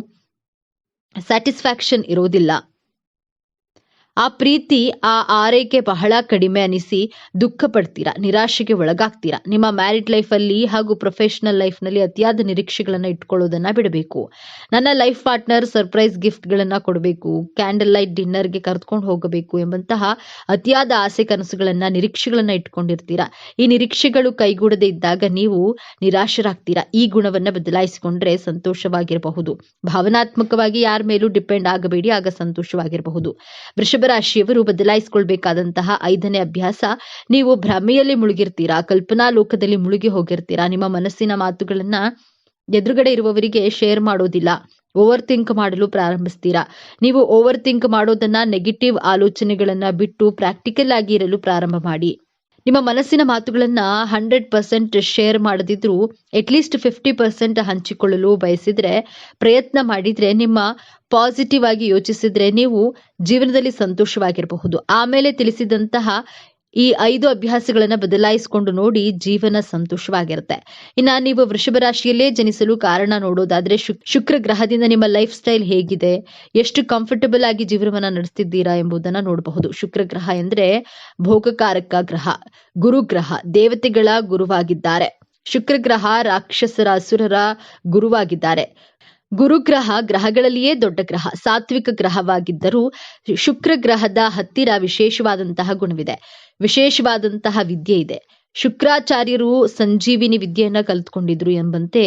ಸ್ಯಾಟಿಸ್ಫ್ಯಾಕ್ಷನ್ ಇರೋದಿಲ್ಲ. ಆ ಪ್ರೀತಿ, ಆ ಆರೈಕೆ ಬಹಳ ಕಡಿಮೆ ಅನಿಸಿ ದುಃಖ ಪಡ್ತೀರಾ, ನಿರಾಶೆಗೆ ಒಳಗಾಗ್ತೀರಾ. ನಿಮ್ಮ ಮ್ಯಾರಿಡ್ ಲೈಫ್ ಅಲ್ಲಿ ಹಾಗೂ ಪ್ರೊಫೆಷನಲ್ ಲೈಫ್ ನಲ್ಲಿ ಅತಿಯಾದ ನಿರೀಕ್ಷೆಗಳನ್ನ ಇಟ್ಕೊಳ್ಳೋದನ್ನ ಬಿಡಬೇಕು. ನನ್ನ ಲೈಫ್ ಪಾರ್ಟ್ನರ್ ಸರ್ಪ್ರೈಸ್ ಗಿಫ್ಟ್ ಗಳನ್ನ ಕೊಡಬೇಕು, ಕ್ಯಾಂಡಲ್ ಲೈಟ್ ಡಿನ್ನರ್ಗೆ ಕರೆದುಕೊಂಡು ಹೋಗಬೇಕು ಎಂಬಂತಹ ಅತಿಯಾದ ಆಸೆ ಕನಸುಗಳನ್ನ, ನಿರೀಕ್ಷೆಗಳನ್ನ ಇಟ್ಕೊಂಡಿರ್ತೀರಾ. ಈ ನಿರೀಕ್ಷೆಗಳು ಕೈಗೂಡದೇ ಇದ್ದಾಗ ನೀವು ನಿರಾಶರಾಗ್ತೀರಾ. ಈ ಗುಣವನ್ನ ಬದಲಾಯಿಸಿಕೊಂಡ್ರೆ ಸಂತೋಷವಾಗಿರಬಹುದು. ಭಾವನಾತ್ಮಕವಾಗಿ ಯಾರ ಮೇಲೂ ಡಿಪೆಂಡ್ ಆಗಬೇಡಿ, ಆಗ ಸಂತೋಷವಾಗಿರಬಹುದು. ವೃಷಭ ರಾಶಿಯವರು ಬದಲಾಯಿಸಿಕೊಳ್ಬೇಕಾದಂತಹ ಐದನೇ ಅಭ್ಯಾಸ, ನೀವು ಭ್ರಮೆಯಲ್ಲಿ ಮುಳುಗಿರ್ತೀರಾ, ಕಲ್ಪನಾ ಲೋಕದಲ್ಲಿ ಮುಳುಗಿ ಹೋಗಿರ್ತೀರಾ. ನಿಮ್ಮ ಮನಸ್ಸಿನ ಮಾತುಗಳನ್ನ ಎದುರುಗಡೆ ಇರುವವರಿಗೆ ಶೇರ್ ಮಾಡೋದಿಲ್ಲ. ಓವರ್ ಥಿಂಕ್ ಮಾಡಲು ಪ್ರಾರಂಭಿಸ್ತೀರಾ. ನೀವು ಓವರ್ ಥಿಂಕ್ ಮಾಡೋದನ್ನ, ನೆಗೆಟಿವ್ ಆಲೋಚನೆಗಳನ್ನ ಬಿಟ್ಟು ಪ್ರಾಕ್ಟಿಕಲ್ ಆಗಿ ಇರಲು ಪ್ರಾರಂಭ ಮಾಡಿ. ನಿಮ್ಮ ಮನಸ್ಸಿನ ಮಾತುಗಳನ್ನ 100% ಶೇರ್ ಮಾಡದಿದ್ರು ಅಟ್ಲೀಸ್ಟ್ 50% ಹಂಚಿಕೊಳ್ಳಲು ಬಯಸಿದ್ರೆ, ಪ್ರಯತ್ನ ಮಾಡಿದ್ರೆ, ನಿಮ್ಮ ಪಾಸಿಟಿವ್ ಆಗಿ ಯೋಚಿಸಿದ್ರೆ ನೀವು ಜೀವನದಲ್ಲಿ ಸಂತೋಷವಾಗಿರಬಹುದು. ಆಮೇಲೆ ತಿಳಿಸಿದಂತಹ ಈ 5 ಅಭ್ಯಾಸಗಳನ್ನ ಬದಲಾಯಿಸಿಕೊಂಡು ನೋಡಿ, ಜೀವನ ಸಂತೋಷವಾಗಿರುತ್ತೆ. ಇನ್ನ ನೀವು ವೃಷಭ ರಾಶಿಯಲ್ಲೇ ಜನಿಸಲು ಕಾರಣ ನೋಡೋದಾದ್ರೆ, ಶುಕ್ರ ಗ್ರಹದಿಂದ ನಿಮ್ಮ ಲೈಫ್ ಸ್ಟೈಲ್ ಹೇಗಿದೆ, ಎಷ್ಟು ಕಂಫರ್ಟಬಲ್ ಆಗಿ ಜೀವನವನ್ನ ನಡೆಸ್ತಿದ್ದೀರಾ ಎಂಬುದನ್ನ ನೋಡಬಹುದು. ಶುಕ್ರ ಗ್ರಹ ಎಂದ್ರೆ ಭೋಗಕಾರಕ ಗ್ರಹ, ಗುರು ಗ್ರಹ, ದೇವತೆಗಳ ಗುರುವಾಗಿದ್ದಾರೆ. ಶುಕ್ರ ಗ್ರಹ ರಾಕ್ಷಸರ, ಅಸುರರ ಗುರುವಾಗಿದ್ದಾರೆ. ಗುರುಗ್ರಹ ಗ್ರಹಗಳಲ್ಲಿಯೇ ದೊಡ್ಡ ಗ್ರಹ, ಸಾತ್ವಿಕ ಗ್ರಹವಾಗಿದ್ದರೂ ಶುಕ್ರ ಗ್ರಹದ ಹತ್ತಿರ ವಿಶೇಷವಾದಂತಹ ಗುಣವಿದೆ, ವಿಶೇಷವಾದಂತಹ ವಿದ್ಯೆ ಇದೆ. ಶುಕ್ರಾಚಾರ್ಯರು ಸಂಜೀವಿನಿ ವಿದ್ಯೆಯನ್ನ ಕಲಿತುಕೊಂಡಿದ್ರು ಎಂಬಂತೆ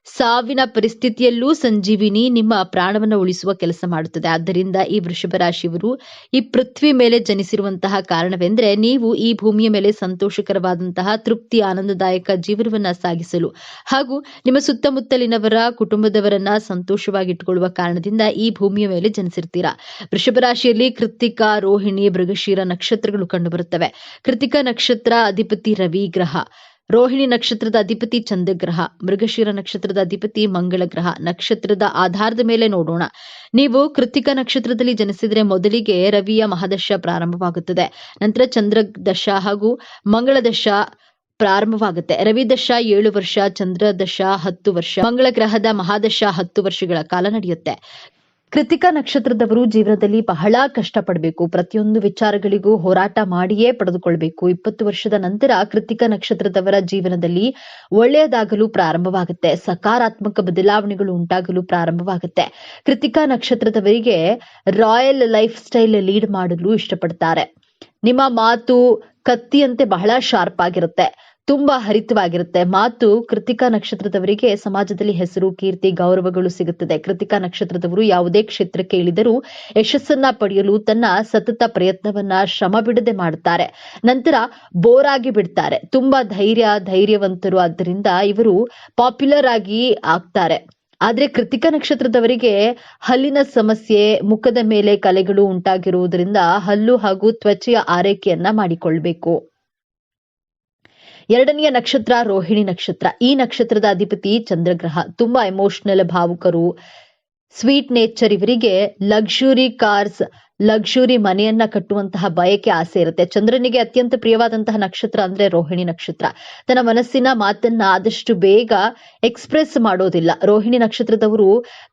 ಸಾವಿನ ಪರಿಸ್ಥಿತಿಯಲ್ಲೂ ಸಂಜೀವಿನಿ ನಿಮ್ಮ ಪ್ರಾಣವನ್ನು ಉಳಿಸುವ ಕೆಲಸ ಮಾಡುತ್ತದೆ. ಆದ್ದರಿಂದ ಈ ವೃಷಭ ರಾಶಿಯವರು ಈ ಪೃಥ್ವಿ ಮೇಲೆ ಜನಿಸಿರುವಂತಹ ಕಾರಣವೆಂದರೆ ನೀವು ಈ ಭೂಮಿಯ ಮೇಲೆ ಸಂತೋಷಕರವಾದಂತಹ ತೃಪ್ತಿ ಆನಂದದಾಯಕ ಜೀವನವನ್ನ ಸಾಗಿಸಲು ಹಾಗೂ ನಿಮ್ಮ ಸುತ್ತಮುತ್ತಲಿನವರ ಕುಟುಂಬದವರನ್ನ ಸಂತೋಷವಾಗಿಟ್ಟುಕೊಳ್ಳುವ ಕಾರಣದಿಂದ ಈ ಭೂಮಿಯ ಮೇಲೆ ಜನಿಸಿರ್ತೀರಾ. ವೃಷಭ ರಾಶಿಯಲ್ಲಿ ಕೃತ್ತಿಕಾ, ರೋಹಿಣಿ, ಮೃಗಶಿರ ನಕ್ಷತ್ರಗಳು ಕಂಡುಬರುತ್ತವೆ. ಕೃತ್ತಿಕಾ ನಕ್ಷತ್ರ ಅಧಿಪತಿ ರವಿ ಗ್ರಹ, ರೋಹಿಣಿ ನಕ್ಷತ್ರದ ಅಧಿಪತಿ ಚಂದ್ರಗ್ರಹ, ಮೃಗಶಿರ ನಕ್ಷತ್ರದ ಅಧಿಪತಿ ಮಂಗಳ ಗ್ರಹ. ನಕ್ಷತ್ರದ ಆಧಾರದ ಮೇಲೆ ನೋಡೋಣ. ನೀವು ಕೃತ್ತಿಕ ನಕ್ಷತ್ರದಲ್ಲಿ ಜನಿಸಿದರೆ ಮೊದಲಿಗೆ ರವಿಯ ಮಹಾದಶ ಪ್ರಾರಂಭವಾಗುತ್ತದೆ. ನಂತರ ಚಂದ್ರ ದಶ ಹಾಗೂ ಮಂಗಳ ದಶ ಪ್ರಾರಂಭವಾಗುತ್ತೆ. ರವಿ ದಶ 7 ವರ್ಷ, ಚಂದ್ರ ದಶ 10 ವರ್ಷ, ಮಂಗಳ ಗ್ರಹದ ಮಹಾದಶ 10 ವರ್ಷಗಳ ಕಾಲ ನಡೆಯುತ್ತೆ. ಕೃತಿಕಾ ನಕ್ಷತ್ರದವರು ಜೀವನದಲ್ಲಿ ಬಹಳ ಕಷ್ಟಪಡಬೇಕು. ಪ್ರತಿಯೊಂದು ವಿಚಾರಗಳಿಗೂ ಹೋರಾಟ ಮಾಡಿಯೇ ಪಡೆದುಕೊಳ್ಬೇಕು. 20 ವರ್ಷದ ನಂತರ ಕೃತಿಕಾ ನಕ್ಷತ್ರದವರ ಜೀವನದಲ್ಲಿ ಒಳ್ಳೆಯದಾಗಲು ಪ್ರಾರಂಭವಾಗುತ್ತೆ. ಸಕಾರಾತ್ಮಕ ಬದಲಾವಣೆಗಳು ಉಂಟಾಗಲು ಪ್ರಾರಂಭವಾಗುತ್ತೆ. ಕೃತಿಕಾ ನಕ್ಷತ್ರದವರಿಗೆ ರಾಯಲ್ ಲೈಫ್ ಸ್ಟೈಲ್ ಲೀಡ್ ಮಾಡಲು ಇಷ್ಟಪಡ್ತಾರೆ. ನಿಮ್ಮ ಮಾತು ಕತ್ತಿಯಂತೆ ಬಹಳ ಶಾರ್ಪ್ ಆಗಿರುತ್ತೆ, ತುಂಬಾ ಹರಿತವಾಗಿರುತ್ತೆ. ಮಾತು ಕೃತಿಕಾ ನಕ್ಷತ್ರದವರಿಗೆ ಸಮಾಜದಲ್ಲಿ ಹೆಸರು, ಕೀರ್ತಿ, ಗೌರವಗಳು ಸಿಗುತ್ತದೆ. ಕೃತಿಕಾ ನಕ್ಷತ್ರದವರು ಯಾವುದೇ ಕ್ಷೇತ್ರಕ್ಕೆ ಇಳಿದರೂ ಯಶಸ್ಸನ್ನ ಪಡೆಯಲು ತನ್ನ ಸತತ ಪ್ರಯತ್ನವನ್ನ ಶ್ರಮ ಬಿಡದೆ ಮಾಡುತ್ತಾರೆ. ನಂತರ ಬೋರ್ ಆಗಿ ಬಿಡ್ತಾರೆ. ತುಂಬಾ ಧೈರ್ಯವಂತರು. ಆದ್ದರಿಂದ ಇವರು ಪಾಪ್ಯುಲರ್ ಆಗಿ ಆಗ್ತಾರೆ. ಆದ್ರೆ ಕೃತಿಕಾ ನಕ್ಷತ್ರದವರಿಗೆ ಹಲ್ಲಿನ ಸಮಸ್ಯೆ, ಮುಖದ ಮೇಲೆ ಕಲೆಗಳು ಉಂಟಾಗಿರುವುದರಿಂದ ಹಲ್ಲು ಹಾಗೂ ತ್ವಚೆಯ ಆರೈಕೆಯನ್ನ ಮಾಡಿಕೊಳ್ಬೇಕು. ಎರಡನೆಯ ನಕ್ಷತ್ರ ರೋಹಿಣಿ ನಕ್ಷತ್ರ. ಈ ನಕ್ಷತ್ರದ ಅಧಿಪತಿ ಚಂದ್ರಗ್ರಹ. ತುಂಬಾ ಎಮೋಷನಲ್, ಭಾವುಕರು, ಸ್ವೀಟ್ ನೇಚರ್. ಇವರಿಗೆ ಲಕ್ಸುರಿ ಕಾರ್ಸ್, ಲಕ್ಸುರಿ ಮನೆಯನ್ನ ಕಟ್ಟುವಂತಹ ಬಯಕೆ, ಆಸೆ ಇರುತ್ತೆ. ಚಂದ್ರನಿಗೆ ಅತ್ಯಂತ ಪ್ರಿಯವಾದಂತಹ ನಕ್ಷತ್ರ ಅಂದ್ರೆ ರೋಹಿಣಿ ನಕ್ಷತ್ರ. ತನ್ನ ಮನಸ್ಸಿನ ಮಾತನ್ನ ಆದಷ್ಟು ಬೇಗ ಎಕ್ಸ್ಪ್ರೆಸ್ ಮಾಡೋದಿಲ್ಲ. ರೋಹಿಣಿ ನಕ್ಷತ್ರದವರು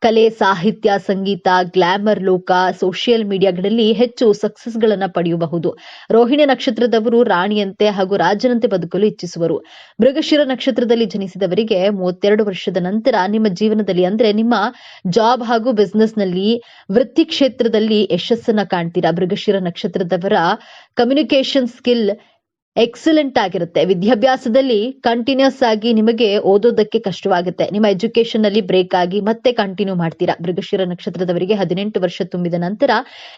ಕಲೆ, ಸಾಹಿತ್ಯ, ಸಂಗೀತ, ಗ್ಲಾಮರ್ ಲೋಕ, ಸೋಷಿಯಲ್ ಮೀಡಿಯಾಗಳಲ್ಲಿ ಹೆಚ್ಚು ಸಕ್ಸಸ್ ಗಳನ್ನ ಪಡೆಯಬಹುದು. ರೋಹಿಣಿ ನಕ್ಷತ್ರದವರು ರಾಣಿಯಂತೆ ಹಾಗೂ ರಾಜನಂತೆ ಬದುಕಲು ಇಚ್ಛಿಸುವರು. ಮೃಗಶಿರ ನಕ್ಷತ್ರದಲ್ಲಿ ಜನಿಸಿದವರಿಗೆ 32 ವರ್ಷದ ನಂತರ ನಿಮ್ಮ ಜೀವನದಲ್ಲಿ ಅಂದ್ರೆ ನಿಮ್ಮ ಜಾಬ್ ಹಾಗೂ ಬಿಸ್ನೆಸ್ ನಲ್ಲಿ, ವೃತ್ತಿ ಕ್ಷೇತ್ರದಲ್ಲಿ ಯಶಸ್ಸನ್ನ ಕಾಣ್ತೀರಾ. ಮೃಗಶಿರ ನಕ್ಷತ್ರದವರ ಕಮ್ಯುನಿಕೇಶನ್ ಸ್ಕಿಲ್ ಎಕ್ಸಲೆಂಟ್ ಆಗಿರುತ್ತೆ. ವಿದ್ಯಾಭ್ಯಾಸದಲ್ಲಿ ಕಂಟಿನ್ಯೂಸ್ ಆಗಿ ನಿಮಗೆ ಓದೋದಕ್ಕೆ ಕಷ್ಟವಾಗುತ್ತೆ. ನಿಮ್ಮ ಎಜುಕೇಶನ್ ನಲ್ಲಿ ಬ್ರೇಕ್ ಆಗಿ ಮತ್ತೆ ಕಂಟಿನ್ಯೂ ಮಾಡ್ತೀರಾ. ಮೃಗಶಿರ ನಕ್ಷತ್ರದವರಿಗೆ 18 ವರ್ಷ ತುಂಬಿದ ನಂತರ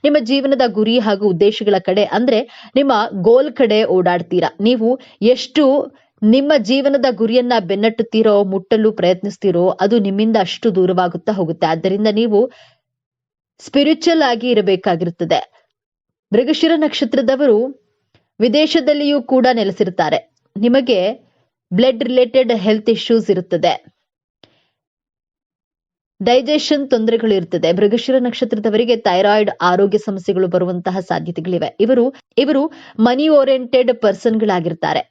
ನಿಮ್ಮ ಜೀವನದ ಗುರಿ ಹಾಗೂ ಉದ್ದೇಶಗಳ ಕಡೆ ಅಂದ್ರೆ ನಿಮ್ಮ ಗೋಲ್ ಕಡೆ ಓಡಾಡ್ತೀರಾ. ನೀವು ಎಷ್ಟು ನಿಮ್ಮ ಜೀವನದ ಗುರಿಯನ್ನ ಬೆನ್ನಟ್ಟುತ್ತೀರೋ, ಮುಟ್ಟಲು ಪ್ರಯತ್ನಿಸ್ತೀರೋ, ಅದು ನಿಮ್ಮಿಂದ ಅಷ್ಟು ದೂರವಾಗುತ್ತಾ ಹೋಗುತ್ತೆ. ಆದ್ದರಿಂದ ನೀವು ಸ್ಪಿರಿಚುವಲ್ ಆಗಿ ಇರಬೇಕಾಗಿರುತ್ತದೆ. ಮೃಗಶಿರ ನಕ್ಷತ್ರದವರು ವಿದೇಶದಲ್ಲಿಯೂ ಕೂಡ ನೆಲೆಸಿರುತ್ತಾರೆ. ನಿಮಗೆ ಬ್ಲಡ್ ರಿಲೇಟೆಡ್ ಹೆಲ್ತ್ ಇಶ್ಯೂಸ್ ಇರುತ್ತದೆ, ಡೈಜೆಷನ್ ತೊಂದರೆಗಳು ಇರುತ್ತದೆ. ಮೃಗಶಿರ ನಕ್ಷತ್ರದವರಿಗೆ ಥೈರಾಯ್ಡ್ ಆರೋಗ್ಯ ಸಮಸ್ಯೆಗಳು ಬರುವಂತಹ ಸಾಧ್ಯತೆಗಳಿವೆ. ಇವರು ಮನಿ ಓರಿಯೆಂಟೆಡ್ ಪರ್ಸನ್ಗಳಾಗಿರ್ತಾರೆ.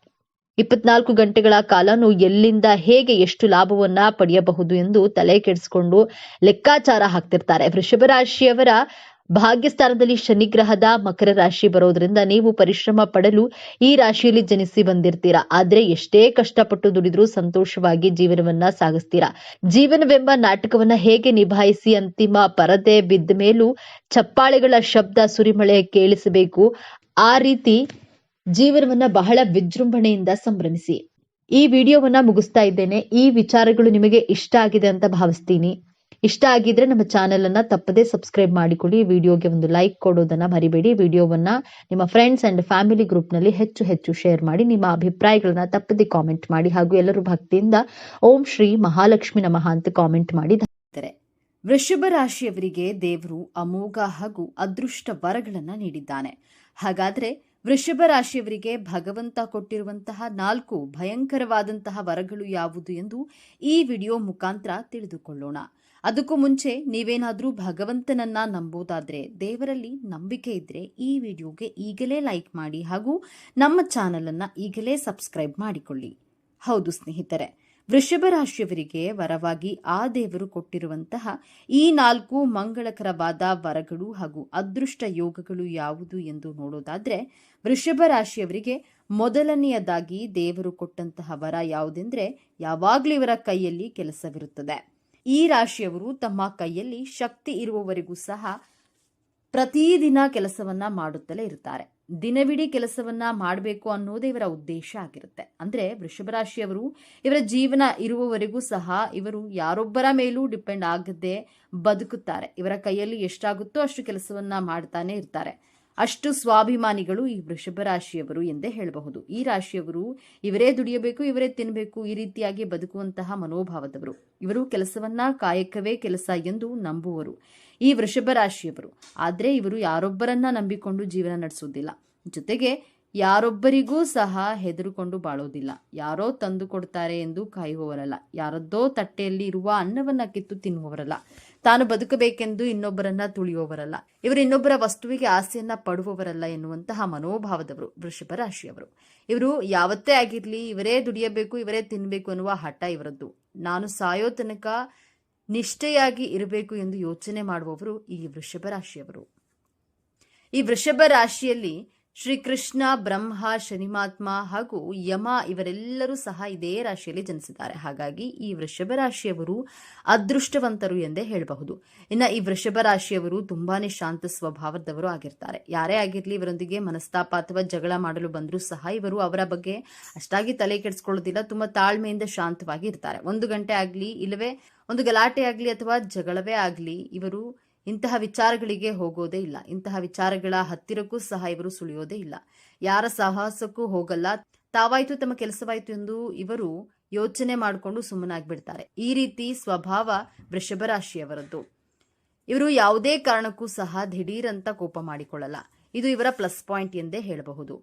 24 ಗಂಟೆಗಳ ಕಾಲನು ಎಲ್ಲಿಂದ ಹೇಗೆ ಎಷ್ಟು ಲಾಭವನ್ನ ಪಡೆಯಬಹುದು ಎಂದು ತಲೆ ಕೆಡಿಸಿಕೊಂಡು ಲೆಕ್ಕಾಚಾರ ಹಾಕ್ತಿರ್ತಾರೆ. ವೃಷಭ ರಾಶಿಯವರ ಭಾಗ್ಯಸ್ಥಾನದಲ್ಲಿ ಶನಿಗ್ರಹದ ಮಕರ ರಾಶಿ ಬರೋದ್ರಿಂದ ನೀವು ಪರಿಶ್ರಮ ಪಡಲು ಈ ರಾಶಿಯಲ್ಲಿ ಜನಿಸಿ ಬಂದಿರ್ತೀರಾ. ಆದ್ರೆ ಎಷ್ಟೇ ಕಷ್ಟಪಟ್ಟು ದುಡಿದ್ರೂ ಸಂತೋಷವಾಗಿ ಜೀವನವನ್ನ ಸಾಗಿಸ್ತೀರಾ. ಜೀವನವೆಂಬ ನಾಟಕವನ್ನ ಹೇಗೆ ನಿಭಾಯಿಸಿ ಅಂತಿಮ ಪರದೆ ಬಿದ್ದ ಮೇಲೂ ಚಪ್ಪಾಳೆಗಳ ಶಬ್ದ ಸುರಿಮಳೆ ಕೇಳಿಸಬೇಕು, ಆ ರೀತಿ ಜೀವನವನ್ನ ಬಹಳ ವಿಜೃಂಭಣೆಯಿಂದ ಸಂಭ್ರಮಿಸಿ. ಈ ವಿಡಿಯೋವನ್ನ ಮುಗಿಸ್ತಾ ಇದ್ದೇನೆ. ಈ ವಿಚಾರಗಳು ನಿಮಗೆ ಇಷ್ಟ ಆಗಿದೆ ಅಂತ ಭಾವಿಸ್ತೀನಿ. ಇಷ್ಟ ಆಗಿದ್ರೆ ನಮ್ಮ ಚಾನೆಲ್ ಅನ್ನ ತಪ್ಪದೇ ಸಬ್ಸ್ಕ್ರೈಬ್ ಮಾಡಿಕೊಳ್ಳಿ. ವಿಡಿಯೋಗೆ ಒಂದು ಲೈಕ್ ಕೊಡೋದನ್ನ ಮರಿಬೇಡಿ. ವಿಡಿಯೋವನ್ನ ನಿಮ್ಮ ಫ್ರೆಂಡ್ಸ್ ಅಂಡ್ ಫ್ಯಾಮಿಲಿ ಗ್ರೂಪ್ ನಲ್ಲಿ ಹೆಚ್ಚು ಶೇರ್ ಮಾಡಿ. ನಿಮ್ಮ ಅಭಿಪ್ರಾಯಗಳನ್ನ ತಪ್ಪದೇ ಕಾಮೆಂಟ್ ಮಾಡಿ ಹಾಗೂ ಎಲ್ಲರೂ ಭಕ್ತಿಯಿಂದ ಓಂ ಶ್ರೀ ಮಹಾಲಕ್ಷ್ಮಿ ನಮಃ ಅಂತ ಕಾಮೆಂಟ್ ಮಾಡಿ. ವೃಷಭ ರಾಶಿಯವರಿಗೆ ದೇವರು ಅಮೋಘ ಹಾಗೂ ಅದೃಷ್ಟ ವರಗಳನ್ನ ನೀಡಿದ್ದಾನೆ. ಹಾಗಾದ್ರೆ ವೃಷಭ ರಾಶಿಯವರಿಗೆ ಭಗವಂತ ಕೊಟ್ಟಿರುವಂತಹ 4 ಭಯಂಕರವಾದಂತಹ ವರಗಳು ಯಾವುದು ಎಂದು ಈ ವಿಡಿಯೋ ಮುಖಾಂತರ ತಿಳಿದುಕೊಳ್ಳೋಣ. ಅದಕ್ಕೂ ಮುಂಚೆ ನೀವೇನಾದ್ರೂ ಭಗವಂತನನ್ನ ನಂಬೋದಾದ್ರೆ, ದೇವರಲ್ಲಿ ನಂಬಿಕೆ ಇದ್ರೆ ಈ ವಿಡಿಯೋಗೆ ಈಗಲೇ ಲೈಕ್ ಮಾಡಿ ಹಾಗೂ ನಮ್ಮ ಚಾನೆಲ್ ಅನ್ನ ಈಗಲೇ ಸಬ್ಸ್ಕ್ರೈಬ್ ಮಾಡಿಕೊಳ್ಳಿ. ಹೌದು ಸ್ನೇಹಿತರೆ, ವೃಷಭ ರಾಶಿಯವರಿಗೆ ವರವಾಗಿ ಆ ದೇವರು ಕೊಟ್ಟಿರುವಂತಹ ಈ 4 ಮಂಗಳಕರವಾದ ವರಗಳು ಹಾಗೂ ಅದೃಷ್ಟ ಯೋಗಗಳು ಯಾವುದು ಎಂದು ನೋಡೋದಾದ್ರೆ, ವೃಷಭ ರಾಶಿಯವರಿಗೆ ಮೊದಲನೆಯದಾಗಿ ದೇವರು ಕೊಟ್ಟಂತಹ ವರ ಯಾವುದೆಂದ್ರೆ, ಯಾವಾಗ್ಲೂ ಇವರ ಕೈಯಲ್ಲಿ ಕೆಲಸವಿರುತ್ತದೆ. ಈ ರಾಶಿಯವರು ತಮ್ಮ ಕೈಯಲ್ಲಿ ಶಕ್ತಿ ಇರುವವರೆಗೂ ಸಹ ಪ್ರತಿದಿನ ಕೆಲಸವನ್ನ ಮಾಡುತ್ತಲೇ ಇರ್ತಾರೆ. ದಿನವಿಡೀ ಕೆಲಸವನ್ನ ಮಾಡಬೇಕು ಅನ್ನೋದೇ ಇವರ ಉದ್ದೇಶ ಆಗಿರುತ್ತೆ. ಅಂದ್ರೆ ವೃಷಭ ರಾಶಿಯವರು ಇವರ ಜೀವನ ಇರುವವರೆಗೂ ಸಹ ಇವರು ಯಾರೊಬ್ಬರ ಮೇಲೂ ಡಿಪೆಂಡ್ ಆಗದೆ ಬದುಕುತ್ತಾರೆ. ಇವರ ಕೈಯಲ್ಲಿ ಎಷ್ಟಾಗುತ್ತೋ ಅಷ್ಟು ಕೆಲಸವನ್ನ ಮಾಡ್ತಾನೆ ಇರ್ತಾರೆ. ಅಷ್ಟು ಸ್ವಾಭಿಮಾನಿಗಳು ಈ ವೃಷಭ ರಾಶಿಯವರು ಎಂದೇ ಹೇಳಬಹುದು. ಈ ರಾಶಿಯವರು ಇವರೇ ದುಡಿಯಬೇಕು, ಇವರೇ ತಿನ್ನಬೇಕು, ಈ ರೀತಿಯಾಗಿ ಬದುಕುವಂತಹ ಮನೋಭಾವದವರು. ಇವರು ಕೆಲಸವನ್ನ ಕಾಯಕವೇ ಕೆಲಸ ಎಂದು ನಂಬುವರು ಈ ವೃಷಭ ರಾಶಿಯವರು. ಆದ್ರೆ ಇವರು ಯಾರೊಬ್ಬರನ್ನ ನಂಬಿಕೊಂಡು ಜೀವನ ನಡೆಸುವುದಿಲ್ಲ. ಜೊತೆಗೆ ಯಾರೊಬ್ಬರಿಗೂ ಸಹ ಹೆದರುಕೊಂಡು ಬಾಳೋದಿಲ್ಲ. ಯಾರೋ ತಂದು ಕೊಡ್ತಾರೆ ಎಂದು ಕಾಯುವವರಲ್ಲ. ಯಾರದ್ದೋ ತಟ್ಟೆಯಲ್ಲಿ ಇರುವ ಅನ್ನವನ್ನ ಕಿತ್ತು ತಿನ್ನುವವರಲ್ಲ. ತಾನು ಬದುಕಬೇಕೆಂದು ಇನ್ನೊಬ್ಬರನ್ನ ತುಳಿಯುವವರಲ್ಲ. ಇವರು ಇನ್ನೊಬ್ಬರ ವಸ್ತುವಿಗೆ ಆಸೆಯನ್ನ ಪಡುವವರಲ್ಲ ಎನ್ನುವಂತಹ ಮನೋಭಾವದವರು ವೃಷಭ ರಾಶಿಯವರು. ಇವರು ಯಾವತ್ತೇ ಆಗಿರ್ಲಿ ಇವರೇ ದುಡಿಯಬೇಕು, ಇವರೇ ತಿನ್ಬೇಕು ಅನ್ನುವ ಹಠ ಇವರದ್ದು. ನಾನು ಸಾಯೋ ತನಕ ನಿಷ್ಠೆಯಾಗಿ ಇರಬೇಕು ಎಂದು ಯೋಚನೆ ಮಾಡುವವರು ಈ ವೃಷಭ ರಾಶಿಯವರು. ಈ ವೃಷಭ ರಾಶಿಯಲ್ಲಿ ಶ್ರೀಕೃಷ್ಣ, ಬ್ರಹ್ಮ, ಶನಿಮಾತ್ಮ ಹಾಗೂ ಯಮ ಇವರೆಲ್ಲರೂ ಸಹ ಇದೇ ರಾಶಿಯಲ್ಲಿ ಜನಿಸಿದ್ದಾರೆ. ಹಾಗಾಗಿ ಈ ವೃಷಭ ರಾಶಿಯವರು ಅದೃಷ್ಟವಂತರು ಎಂದೇ ಹೇಳಬಹುದು. ಇನ್ನು ಈ ವೃಷಭ ರಾಶಿಯವರು ತುಂಬಾನೇ ಶಾಂತ ಸ್ವಭಾವದವರು ಆಗಿರ್ತಾರೆ. ಯಾರೇ ಆಗಿರ್ಲಿ ಇವರೊಂದಿಗೆ ಮನಸ್ತಾಪ ಅಥವಾ ಜಗಳ ಮಾಡಲು ಬಂದರೂ ಸಹ ಇವರು ಅವರ ಬಗ್ಗೆ ಅಷ್ಟಾಗಿ ತಲೆ ಕೆಡಿಸ್ಕೊಳ್ಳೋದಿಲ್ಲ. ತುಂಬಾ ತಾಳ್ಮೆಯಿಂದ ಶಾಂತವಾಗಿ ಇರ್ತಾರೆ. 1 ಗಂಟೆ ಆಗ್ಲಿ ಇಲ್ಲವೇ ಒಂದು ಗಲಾಟೆ ಆಗ್ಲಿ ಅಥವಾ ಜಗಳವೇ ಆಗ್ಲಿ ಇವರು ಇಂತಹ ವಿಚಾರಗಳಿಗೆ ಹೋಗೋದೇ ಇಲ್ಲ. ಇಂತಹ ವಿಚಾರಗಳ ಹತ್ತಿರಕ್ಕೂ ಸಹ ಇವರು ಸುಳಿಯೋದೇ ಇಲ್ಲ. ಯಾರ ಸಾಹಸಕ್ಕೂ ಹೋಗಲ್ಲ. ತಾವಾಯ್ತು ತಮ್ಮ ಕೆಲಸವಾಯ್ತು ಎಂದು ಇವರು ಯೋಚನೆ ಮಾಡಿಕೊಂಡು ಸುಮ್ಮನಾಗ್ಬಿಡ್ತಾರೆ. ಈ ರೀತಿ ಸ್ವಭಾವ ವೃಷಭ ರಾಶಿಯವರದ್ದು. ಇವರು ಯಾವುದೇ ಕಾರಣಕ್ಕೂ ಸಹ ದಿಢೀರ್ ಅಂತ ಕೋಪ ಮಾಡಿಕೊಳ್ಳಲ್ಲ. ಇದು ಇವರ ಪ್ಲಸ್ ಪಾಯಿಂಟ್ ಎಂದೇ ಹೇಳಬಹುದು.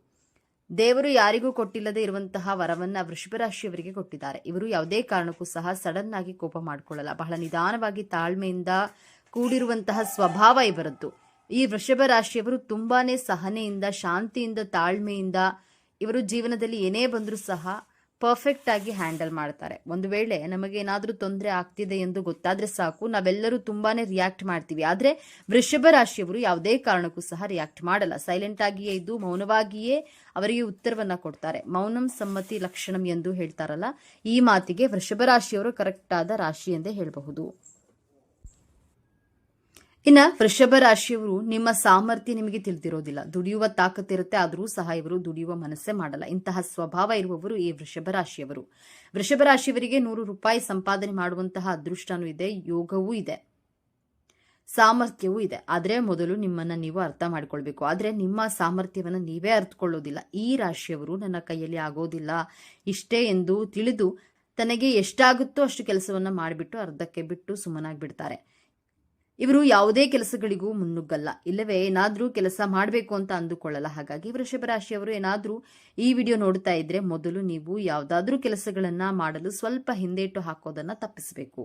ದೇವರು ಯಾರಿಗೂ ಕೊಟ್ಟಿಲ್ಲದೆ ಇರುವಂತಹ ವರವನ್ನ ವೃಷಭ ರಾಶಿಯವರಿಗೆ ಕೊಟ್ಟಿದ್ದಾರೆ. ಇವರು ಯಾವುದೇ ಕಾರಣಕ್ಕೂ ಸಹ ಸಡನ್ ಆಗಿ ಕೋಪ ಮಾಡಿಕೊಳ್ಳಲ್ಲ. ಬಹಳ ನಿಧಾನವಾಗಿ ತಾಳ್ಮೆಯಿಂದ ಕೂಡಿರುವಂತಹ ಸ್ವಭಾವ ಇವರದ್ದು. ಈ ವೃಷಭ ರಾಶಿಯವರು ತುಂಬಾನೇ ಸಹನೆಯಿಂದ, ಶಾಂತಿಯಿಂದ, ತಾಳ್ಮೆಯಿಂದ ಇವರು ಜೀವನದಲ್ಲಿ ಏನೇ ಬಂದರೂ ಸಹ ಪರ್ಫೆಕ್ಟ್ ಆಗಿ ಹ್ಯಾಂಡಲ್ ಮಾಡ್ತಾರೆ. ಒಂದು ವೇಳೆ ನಮಗೆ ಏನಾದರೂ ತೊಂದರೆ ಆಗ್ತಿದೆ ಎಂದು ಗೊತ್ತಾದ್ರೆ ಸಾಕು, ನಾವೆಲ್ಲರೂ ತುಂಬಾನೇ ರಿಯಾಕ್ಟ್ ಮಾಡ್ತೀವಿ. ಆದ್ರೆ ವೃಷಭ ರಾಶಿಯವರು ಯಾವುದೇ ಕಾರಣಕ್ಕೂ ಸಹ ರಿಯಾಕ್ಟ್ ಮಾಡಲ್ಲ. ಸೈಲೆಂಟ್ ಆಗಿಯೇ ಇದ್ದು ಮೌನವಾಗಿಯೇ ಅವರಿಗೆ ಉತ್ತರವನ್ನ ಕೊಡ್ತಾರೆ. ಮೌನಂ ಸಮ್ಮತಿ ಲಕ್ಷಣಂ ಎಂದು ಹೇಳ್ತಾರಲ್ಲ, ಈ ಮಾತಿಗೆ ವೃಷಭ ರಾಶಿಯವರು ಕರೆಕ್ಟ್ ಆದ ರಾಶಿ ಎಂದೇ ಹೇಳಬಹುದು. ಇನ್ನ ವೃಷಭ ರಾಶಿಯವರು ನಿಮ್ಮ ಸಾಮರ್ಥ್ಯ ನಿಮಗೆ ತಿಳಿದಿರೋದಿಲ್ಲ. ದುಡಿಯುವ ತಾಕತ್ತಿರುತ್ತೆ, ಆದರೂ ಸಹ ಇವರು ದುಡಿಯುವ ಮನಸ್ಸೇ ಮಾಡಲ್ಲ. ಇಂತಹ ಸ್ವಭಾವ ಇರುವವರು ಈ ವೃಷಭ ರಾಶಿಯವರು. ವೃಷಭ ರಾಶಿಯವರಿಗೆ 100 ರೂಪಾಯಿ ಸಂಪಾದನೆ ಮಾಡುವಂತಹ ಅದೃಷ್ಟನೂ ಇದೆ, ಯೋಗವೂ ಇದೆ, ಸಾಮರ್ಥ್ಯವೂ ಇದೆ. ಆದ್ರೆ ಮೊದಲು ನಿಮ್ಮನ್ನ ನೀವು ಅರ್ಥ ಮಾಡ್ಕೊಳ್ಬೇಕು. ಆದ್ರೆ ನಿಮ್ಮ ಸಾಮರ್ಥ್ಯವನ್ನ ನೀವೇ ಅರ್ಥಕೊಳ್ಳೋದಿಲ್ಲ. ಈ ರಾಶಿಯವರು ನನ್ನ ಕೈಯಲ್ಲಿ ಆಗೋದಿಲ್ಲ ಇಷ್ಟೇ ಎಂದು ತಿಳಿದು ತನಗೆ ಎಷ್ಟಾಗುತ್ತೋ ಅಷ್ಟು ಕೆಲಸವನ್ನ ಮಾಡಿಬಿಟ್ಟು ಅರ್ಧಕ್ಕೆ ಬಿಟ್ಟು ಸುಮ್ಮನಾಗ್ಬಿಡ್ತಾರೆ. ಇವರು ಯಾವುದೇ ಕೆಲಸಗಳಿಗೂ ಮುನ್ನುಗ್ಗಲ್ಲ. ಇಲ್ಲವೇ ಏನಾದ್ರೂ ಕೆಲಸ ಮಾಡಬೇಕು ಅಂತ ಅಂದುಕೊಳ್ಳಲ್ಲ. ಹಾಗಾಗಿ ವೃಷಭ ರಾಶಿಯವರು ಏನಾದ್ರೂ ಈ ವಿಡಿಯೋ ನೋಡ್ತಾ ಇದ್ರೆ ಮೊದಲು ನೀವು ಯಾವುದಾದ್ರೂ ಕೆಲಸಗಳನ್ನ ಮಾಡಲು ಸ್ವಲ್ಪ ಹಿಂದೇಟು ಹಾಕೋದನ್ನ ತಪ್ಪಿಸಬೇಕು.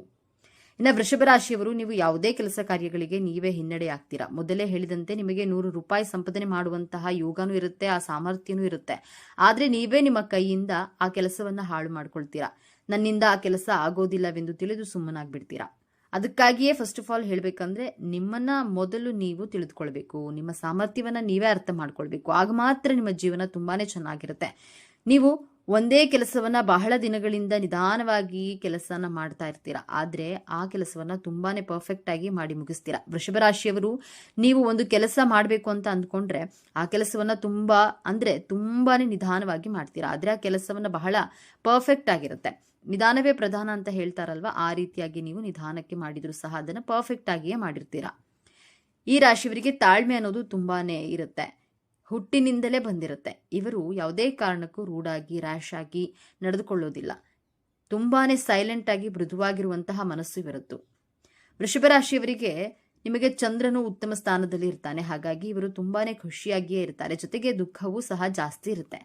ಇನ್ನು ವೃಷಭ ರಾಶಿಯವರು ನೀವು ಯಾವುದೇ ಕೆಲಸ ಕಾರ್ಯಗಳಿಗೆ ನೀವೇ ಹಿನ್ನಡೆ ಆಗ್ತೀರಾ. ಮೊದಲೇ ಹೇಳಿದಂತೆ ನಿಮಗೆ 100 ರೂಪಾಯಿ ಸಂಪಾದನೆ ಮಾಡುವಂತಹ ಯೋಗನೂ ಇರುತ್ತೆ, ಆ ಸಾಮರ್ಥ್ಯನೂ ಇರುತ್ತೆ. ಆದ್ರೆ ನೀವೇ ನಿಮ್ಮ ಕೈಯಿಂದ ಆ ಕೆಲಸವನ್ನ ಹಾಳು ಮಾಡ್ಕೊಳ್ತೀರಾ. ನನ್ನಿಂದ ಆ ಕೆಲಸ ಆಗೋದಿಲ್ಲವೆಂದು ತಿಳಿದು ಸುಮ್ಮನಾಗ್ಬಿಡ್ತೀರಾ. ಅದಕ್ಕಾಗಿಯೇ ಫಸ್ಟ್ ಆಫ್ ಆಲ್ ಹೇಳಬೇಕಂದ್ರೆ ನಿಮ್ಮನ್ನ ಮೊದಲು ನೀವು ತಿಳಿದುಕೊಳ್ಬೇಕು. ನಿಮ್ಮ ಸಾಮರ್ಥ್ಯವನ್ನ ನೀವೇ ಅರ್ಥ ಮಾಡ್ಕೊಳ್ಬೇಕು. ಆಗ ಮಾತ್ರ ನಿಮ್ಮ ಜೀವನ ತುಂಬಾನೇ ಚೆನ್ನಾಗಿರುತ್ತೆ. ನೀವು ಒಂದೇ ಕೆಲಸವನ್ನ ಬಹಳ ದಿನಗಳಿಂದ ನಿಧಾನವಾಗಿ ಕೆಲಸನ ಮಾಡ್ತಾ ಇರ್ತೀರಾ. ಆದ್ರೆ ಆ ಕೆಲಸವನ್ನ ತುಂಬಾನೇ ಪರ್ಫೆಕ್ಟ್ ಆಗಿ ಮಾಡಿ ಮುಗಿಸ್ತೀರಾ. ವೃಷಭ ರಾಶಿಯವರು ನೀವು ಒಂದು ಕೆಲಸ ಮಾಡಬೇಕು ಅಂತ ಅಂದ್ಕೊಂಡ್ರೆ ಆ ಕೆಲಸವನ್ನ ತುಂಬಾನೇ ನಿಧಾನವಾಗಿ ಮಾಡ್ತೀರಾ. ಆದ್ರೆ ಆ ಕೆಲಸವನ್ನ ಬಹಳ ಪರ್ಫೆಕ್ಟ್ ಆಗಿರುತ್ತೆ. ನಿಧಾನವೇ ಪ್ರಧಾನ ಅಂತ ಹೇಳ್ತಾರಲ್ವಾ, ಆ ರೀತಿಯಾಗಿ ನೀವು ನಿಧಾನಕ್ಕೆ ಮಾಡಿದ್ರು ಸಹ ಅದನ್ನು ಪರ್ಫೆಕ್ಟ್ ಆಗಿಯೇ ಮಾಡಿರ್ತೀರಾ. ಈ ರಾಶಿಯವರಿಗೆ ತಾಳ್ಮೆ ಅನ್ನೋದು ತುಂಬಾನೇ ಇರುತ್ತೆ, ಹುಟ್ಟಿನಿಂದಲೇ ಬಂದಿರುತ್ತೆ. ಇವರು ಯಾವುದೇ ಕಾರಣಕ್ಕೂ ರೂಢಾಗಿ ರ್ಯಾಶ್ ಆಗಿ ನಡೆದುಕೊಳ್ಳೋದಿಲ್ಲ. ತುಂಬಾನೇ ಸೈಲೆಂಟ್ ಆಗಿ ಮೃದುವಾಗಿರುವಂತಹ ಮನಸ್ಸು ಇವರದ್ದು. ವೃಷಭ ರಾಶಿಯವರಿಗೆ ನಿಮಗೆ ಚಂದ್ರನು ಉತ್ತಮ ಸ್ಥಾನದಲ್ಲಿ ಇರ್ತಾನೆ. ಹಾಗಾಗಿ ಇವರು ತುಂಬಾನೇ ಖುಷಿಯಾಗಿಯೇ ಇರ್ತಾರೆ. ಜೊತೆಗೆ ದುಃಖವೂ ಸಹ ಜಾಸ್ತಿ ಇರುತ್ತೆ.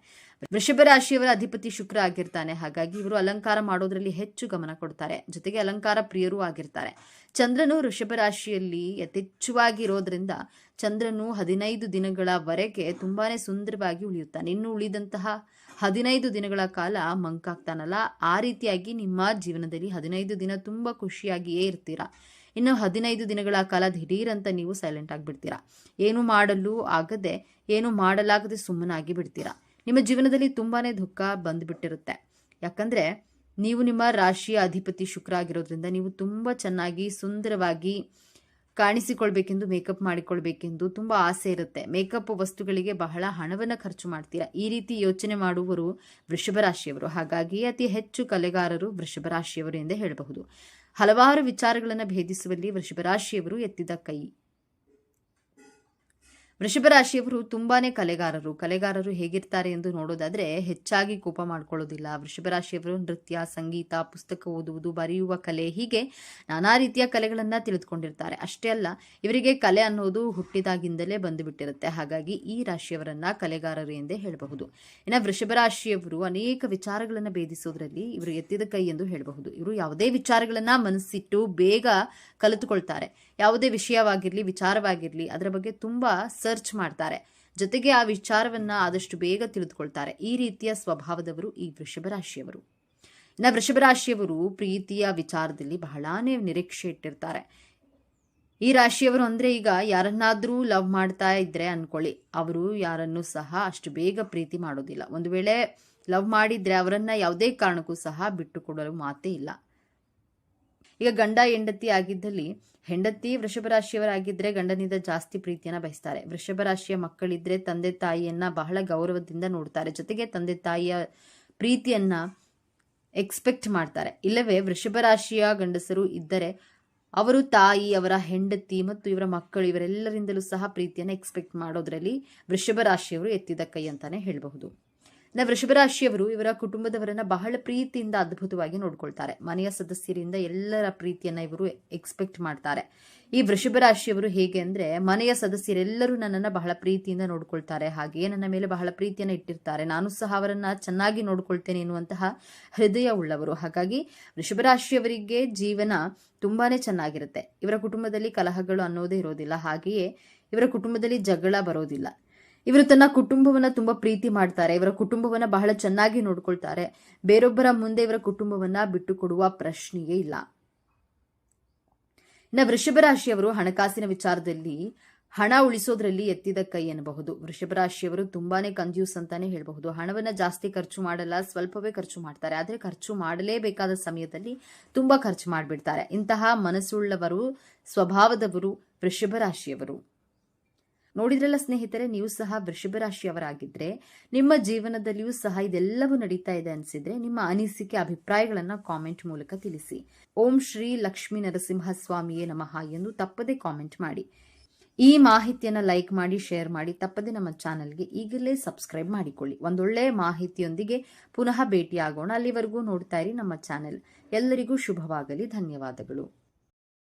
ವೃಷಭ ರಾಶಿಯವರ ಅಧಿಪತಿ ಶುಕ್ರ ಆಗಿರ್ತಾನೆ. ಹಾಗಾಗಿ ಇವರು ಅಲಂಕಾರ ಮಾಡೋದ್ರಲ್ಲಿ ಹೆಚ್ಚು ಗಮನ ಕೊಡ್ತಾರೆ. ಜೊತೆಗೆ ಅಲಂಕಾರ ಪ್ರಿಯರೂ ಆಗಿರ್ತಾರೆ. ಚಂದ್ರನು ವೃಷಭ ರಾಶಿಯಲ್ಲಿ ಯಥೇಚ್ಛವಾಗಿ ಇರೋದ್ರಿಂದ ಚಂದ್ರನು 15 ದಿನಗಳವರೆಗೆ ತುಂಬಾನೇ ಸುಂದರವಾಗಿ ಉಳಿಯುತ್ತಾನೆ. ಇನ್ನು ಉಳಿದಂತಹ 15 ದಿನಗಳ ಕಾಲ ಮಂಕಾಗ್ತಾನಲ್ಲ, ಆ ರೀತಿಯಾಗಿ ನಿಮ್ಮ ಜೀವನದಲ್ಲಿ 15 ದಿನ ತುಂಬಾ ಖುಷಿಯಾಗಿಯೇ ಇರ್ತೀರಾ. ಇನ್ನು 15 ದಿನಗಳ ಕಾಲ ದಿಢೀರ್ ಅಂತ ನೀವು ಸೈಲೆಂಟ್ ಆಗಿಬಿಡ್ತೀರಾ. ಏನು ಮಾಡಲು ಆಗದೆ, ಏನು ಮಾಡಲಾಗದೆ ಸುಮ್ಮನಾಗಿ ಬಿಡ್ತೀರಾ. ನಿಮ್ಮ ಜೀವನದಲ್ಲಿ ತುಂಬಾನೇ ದುಃಖ ಬಂದ್ಬಿಟ್ಟಿರುತ್ತೆ. ಯಾಕಂದ್ರೆ ನೀವು ನಿಮ್ಮ ರಾಶಿಯ ಅಧಿಪತಿ ಶುಕ್ರ ಆಗಿರೋದ್ರಿಂದ ನೀವು ತುಂಬಾ ಚೆನ್ನಾಗಿ ಸುಂದರವಾಗಿ ಕಾಣಿಸಿಕೊಳ್ಬೇಕೆಂದು, ಮೇಕಪ್ ಮಾಡಿಕೊಳ್ಬೇಕೆಂದು ತುಂಬ ಆಸೆ ಇರುತ್ತೆ. ಮೇಕಪ್ ವಸ್ತುಗಳಿಗೆ ಬಹಳ ಹಣವನ್ನು ಖರ್ಚು ಮಾಡ್ತೀರಾ. ಈ ರೀತಿ ಯೋಚನೆ ಮಾಡುವವರು ವೃಷಭ ರಾಶಿಯವರು. ಹಾಗಾಗಿ ಅತಿ ಹೆಚ್ಚು ಕಲೆಗಾರರು ವೃಷಭ ರಾಶಿಯವರು ಎಂದೇ ಹೇಳಬಹುದು. ಹಲವಾರು ವಿಚಾರಗಳನ್ನು ಭೇದಿಸುವಲ್ಲಿ ವೃಷಭ ರಾಶಿಯವರು ಎತ್ತಿದ ಕೈ. ವೃಷಭ ರಾಶಿಯವರು ತುಂಬಾನೇ ಕಲೆಗಾರರು ಹೇಗಿರ್ತಾರೆ ಎಂದು ನೋಡೋದಾದ್ರೆ ಹೆಚ್ಚಾಗಿ ಕೋಪ ಮಾಡ್ಕೊಳ್ಳೋದಿಲ್ಲ. ವೃಷಭ ರಾಶಿಯವರು ನೃತ್ಯ, ಸಂಗೀತ, ಪುಸ್ತಕ ಓದುವುದು, ಬರೆಯುವ ಕಲೆ, ಹೀಗೆ ನಾನಾ ರೀತಿಯ ಕಲೆಗಳನ್ನ ತಿಳಿದುಕೊಂಡಿರ್ತಾರೆ. ಅಷ್ಟೇ ಅಲ್ಲ, ಇವರಿಗೆ ಕಲೆ ಅನ್ನೋದು ಹುಟ್ಟಿದಾಗಿಂದಲೇ ಬಂದು ಬಿಟ್ಟಿರುತ್ತೆ. ಹಾಗಾಗಿ ಈ ರಾಶಿಯವರನ್ನ ಕಲೆಗಾರರು ಎಂದೇ ಹೇಳಬಹುದು. ಇನ್ನು ವೃಷಭ ರಾಶಿಯವರು ಅನೇಕ ವಿಚಾರಗಳನ್ನ ಭೇದಿಸೋದ್ರಲ್ಲಿ ಇವರು ಎತ್ತಿದ ಕೈ ಎಂದು ಹೇಳಬಹುದು. ಇವರು ಯಾವುದೇ ವಿಚಾರಗಳನ್ನ ಮನಸ್ಸಿಟ್ಟು ಬೇಗ ಕಲಿತುಕೊಳ್ತಾರೆ. ಯಾವುದೇ ವಿಷಯವಾಗಿರ್ಲಿ, ವಿಚಾರವಾಗಿರ್ಲಿ, ಅದರ ಬಗ್ಗೆ ತುಂಬಾ ಸರ್ಚ್ ಮಾಡ್ತಾರೆ. ಜೊತೆಗೆ ಆ ವಿಚಾರವನ್ನ ಆದಷ್ಟು ಬೇಗ ತಿಳಿದುಕೊಳ್ತಾರೆ. ಈ ರೀತಿಯ ಸ್ವಭಾವದವರು ಈ ವೃಷಭ ರಾಶಿಯವರು. ಇನ್ನು ವೃಷಭ ರಾಶಿಯವರು ಪ್ರೀತಿಯ ವಿಚಾರದಲ್ಲಿ ಬಹಳಾನೇ ನಿರೀಕ್ಷೆ ಇಟ್ಟಿರ್ತಾರೆ. ಈ ರಾಶಿಯವರು ಅಂದ್ರೆ ಈಗ ಯಾರನ್ನಾದ್ರೂ ಲವ್ ಮಾಡ್ತಾ ಇದ್ರೆ ಅನ್ಕೊಳ್ಳಿ, ಅವರು ಯಾರನ್ನೂ ಸಹ ಅಷ್ಟು ಬೇಗ ಪ್ರೀತಿ ಮಾಡೋದಿಲ್ಲ. ಒಂದು ವೇಳೆ ಲವ್ ಮಾಡಿದ್ರೆ ಅವರನ್ನ ಯಾವುದೇ ಕಾರಣಕ್ಕೂ ಸಹ ಬಿಟ್ಟು ಕೊಡಲು ಮಾತೇ ಇಲ್ಲ. ಈಗ ಗಂಡ ಹೆಂಡತಿ ಆಗಿದ್ದಲ್ಲಿ ಹೆಂಡತಿ ವೃಷಭ ರಾಶಿಯವರಾಗಿದ್ರೆ ಗಂಡನಿಂದ ಜಾಸ್ತಿ ಪ್ರೀತಿಯನ್ನ ಬಯಸ್ತಾರೆ. ವೃಷಭ ರಾಶಿಯ ಮಕ್ಕಳಿದ್ರೆ ತಂದೆ ತಾಯಿಯನ್ನ ಬಹಳ ಗೌರವದಿಂದ ನೋಡ್ತಾರೆ. ಜೊತೆಗೆ ತಂದೆ ತಾಯಿಯ ಪ್ರೀತಿಯನ್ನ ಎಕ್ಸ್ಪೆಕ್ಟ್ ಮಾಡ್ತಾರೆ. ಇಲ್ಲವೇ ವೃಷಭ ರಾಶಿಯ ಗಂಡಸರು ಇದ್ದರೆ ಅವರು ತಾಯಿ, ಅವರ ಹೆಂಡತಿ ಮತ್ತು ಇವರ ಮಕ್ಕಳು ಇವರೆಲ್ಲರಿಂದಲೂ ಸಹ ಪ್ರೀತಿಯನ್ನು ಎಕ್ಸ್ಪೆಕ್ಟ್ ಮಾಡೋದ್ರಲ್ಲಿ ವೃಷಭ ರಾಶಿಯವರು ಎತ್ತಿದ ಕೈ ಅಂತಾನೆ ಹೇಳಬಹುದು. ವೃಷಭ ರಾಶಿಯವರು ಇವರ ಕುಟುಂಬದವರನ್ನ ಬಹಳ ಪ್ರೀತಿಯಿಂದ ಅದ್ಭುತವಾಗಿ ನೋಡ್ಕೊಳ್ತಾರೆ. ಮನೆಯ ಸದಸ್ಯರಿಂದ ಎಲ್ಲರ ಪ್ರೀತಿಯನ್ನ ಇವರು ಎಕ್ಸ್ಪೆಕ್ಟ್ ಮಾಡ್ತಾರೆ. ಈ ವೃಷಭ ರಾಶಿಯವರು ಹೇಗೆ ಅಂದ್ರೆ, ಮನೆಯ ಸದಸ್ಯರೆಲ್ಲರೂ ನನ್ನನ್ನ ಬಹಳ ಪ್ರೀತಿಯಿಂದ ನೋಡ್ಕೊಳ್ತಾರೆ, ಹಾಗೆಯೇ ನನ್ನ ಮೇಲೆ ಬಹಳ ಪ್ರೀತಿಯನ್ನ ಇಟ್ಟಿರ್ತಾರೆ, ನಾನು ಸಹ ಅವರನ್ನ ಚೆನ್ನಾಗಿ ನೋಡ್ಕೊಳ್ತೇನೆ ಎನ್ನುವಂತಹ ಹೃದಯ ಉಳ್ಳವರು. ಹಾಗಾಗಿ ವೃಷಭ ರಾಶಿಯವರಿಗೆ ಜೀವನ ತುಂಬಾನೇ ಚೆನ್ನಾಗಿರುತ್ತೆ. ಇವರ ಕುಟುಂಬದಲ್ಲಿ ಕಲಹಗಳು ಅನ್ನೋದೇ ಇರೋದಿಲ್ಲ. ಹಾಗೆಯೇ ಇವರ ಕುಟುಂಬದಲ್ಲಿ ಜಗಳ ಬರೋದಿಲ್ಲ. ಇವರು ತನ್ನ ಕುಟುಂಬವನ್ನ ತುಂಬಾ ಪ್ರೀತಿ ಮಾಡ್ತಾರೆ. ಇವರ ಕುಟುಂಬವನ್ನ ಬಹಳ ಚೆನ್ನಾಗಿ ನೋಡ್ಕೊಳ್ತಾರೆ. ಬೇರೊಬ್ಬರ ಮುಂದೆ ಇವರ ಕುಟುಂಬವನ್ನ ಬಿಟ್ಟು ಕೊಡುವ ಪ್ರಶ್ನೆಯೇ ಇಲ್ಲ. ಇನ್ನು ವೃಷಭ ರಾಶಿಯವರು ಹಣಕಾಸಿನ ವಿಚಾರದಲ್ಲಿ ಹಣ ಉಳಿಸೋದ್ರಲ್ಲಿ ಎತ್ತಿದ ಕೈ ಎನ್ನಬಹುದು. ವೃಷಭ ರಾಶಿಯವರು ತುಂಬಾನೇ ಕಂಜ್ಯೂಸ್ ಅಂತಾನೆ ಹೇಳಬಹುದು. ಹಣವನ್ನ ಜಾಸ್ತಿ ಖರ್ಚು ಮಾಡಲ್ಲ, ಸ್ವಲ್ಪವೇ ಖರ್ಚು ಮಾಡ್ತಾರೆ. ಆದ್ರೆ ಖರ್ಚು ಮಾಡಲೇಬೇಕಾದ ಸಮಯದಲ್ಲಿ ತುಂಬಾ ಖರ್ಚು ಮಾಡಿಬಿಡ್ತಾರೆ. ಇಂತಹ ಮನಸ್ಸುಳ್ಳವರು, ಸ್ವಭಾವದವರು ವೃಷಭ ರಾಶಿಯವರು. ನೋಡಿದ್ರಲ್ಲ ಸ್ನೇಹಿತರೆ, ನೀವು ಸಹ ವೃಷಭ ರಾಶಿಯವರಾಗಿದ್ರೆ ನಿಮ್ಮ ಜೀವನದಲ್ಲಿಯೂ ಸಹ ಇದೆಲ್ಲವೂ ನಡೀತಾ ಇದೆ ಅನಿಸಿದ್ರೆ ನಿಮ್ಮ ಅನಿಸಿಕೆ, ಅಭಿಪ್ರಾಯಗಳನ್ನ ಕಾಮೆಂಟ್ ಮೂಲಕ ತಿಳಿಸಿ. ಓಂ ಶ್ರೀ ಲಕ್ಷ್ಮೀ ನರಸಿಂಹಸ್ವಾಮಿಯೇ ನಮಃ ಎಂದು ತಪ್ಪದೆ ಕಾಮೆಂಟ್ ಮಾಡಿ. ಈ ಮಾಹಿತಿಯನ್ನು ಲೈಕ್ ಮಾಡಿ, ಶೇರ್ ಮಾಡಿ. ತಪ್ಪದೆ ನಮ್ಮ ಚಾನೆಲ್ಗೆ ಈಗಲೇ ಸಬ್ಸ್ಕ್ರೈಬ್ ಮಾಡಿಕೊಳ್ಳಿ. ಒಂದೊಳ್ಳೆ ಮಾಹಿತಿಯೊಂದಿಗೆ ಪುನಃ ಭೇಟಿಯಾಗೋಣ. ಅಲ್ಲಿವರೆಗೂ ನೋಡ್ತಾ ಇರಿ ನಮ್ಮ ಚಾನೆಲ್. ಎಲ್ಲರಿಗೂ ಶುಭವಾಗಲಿ. ಧನ್ಯವಾದಗಳು.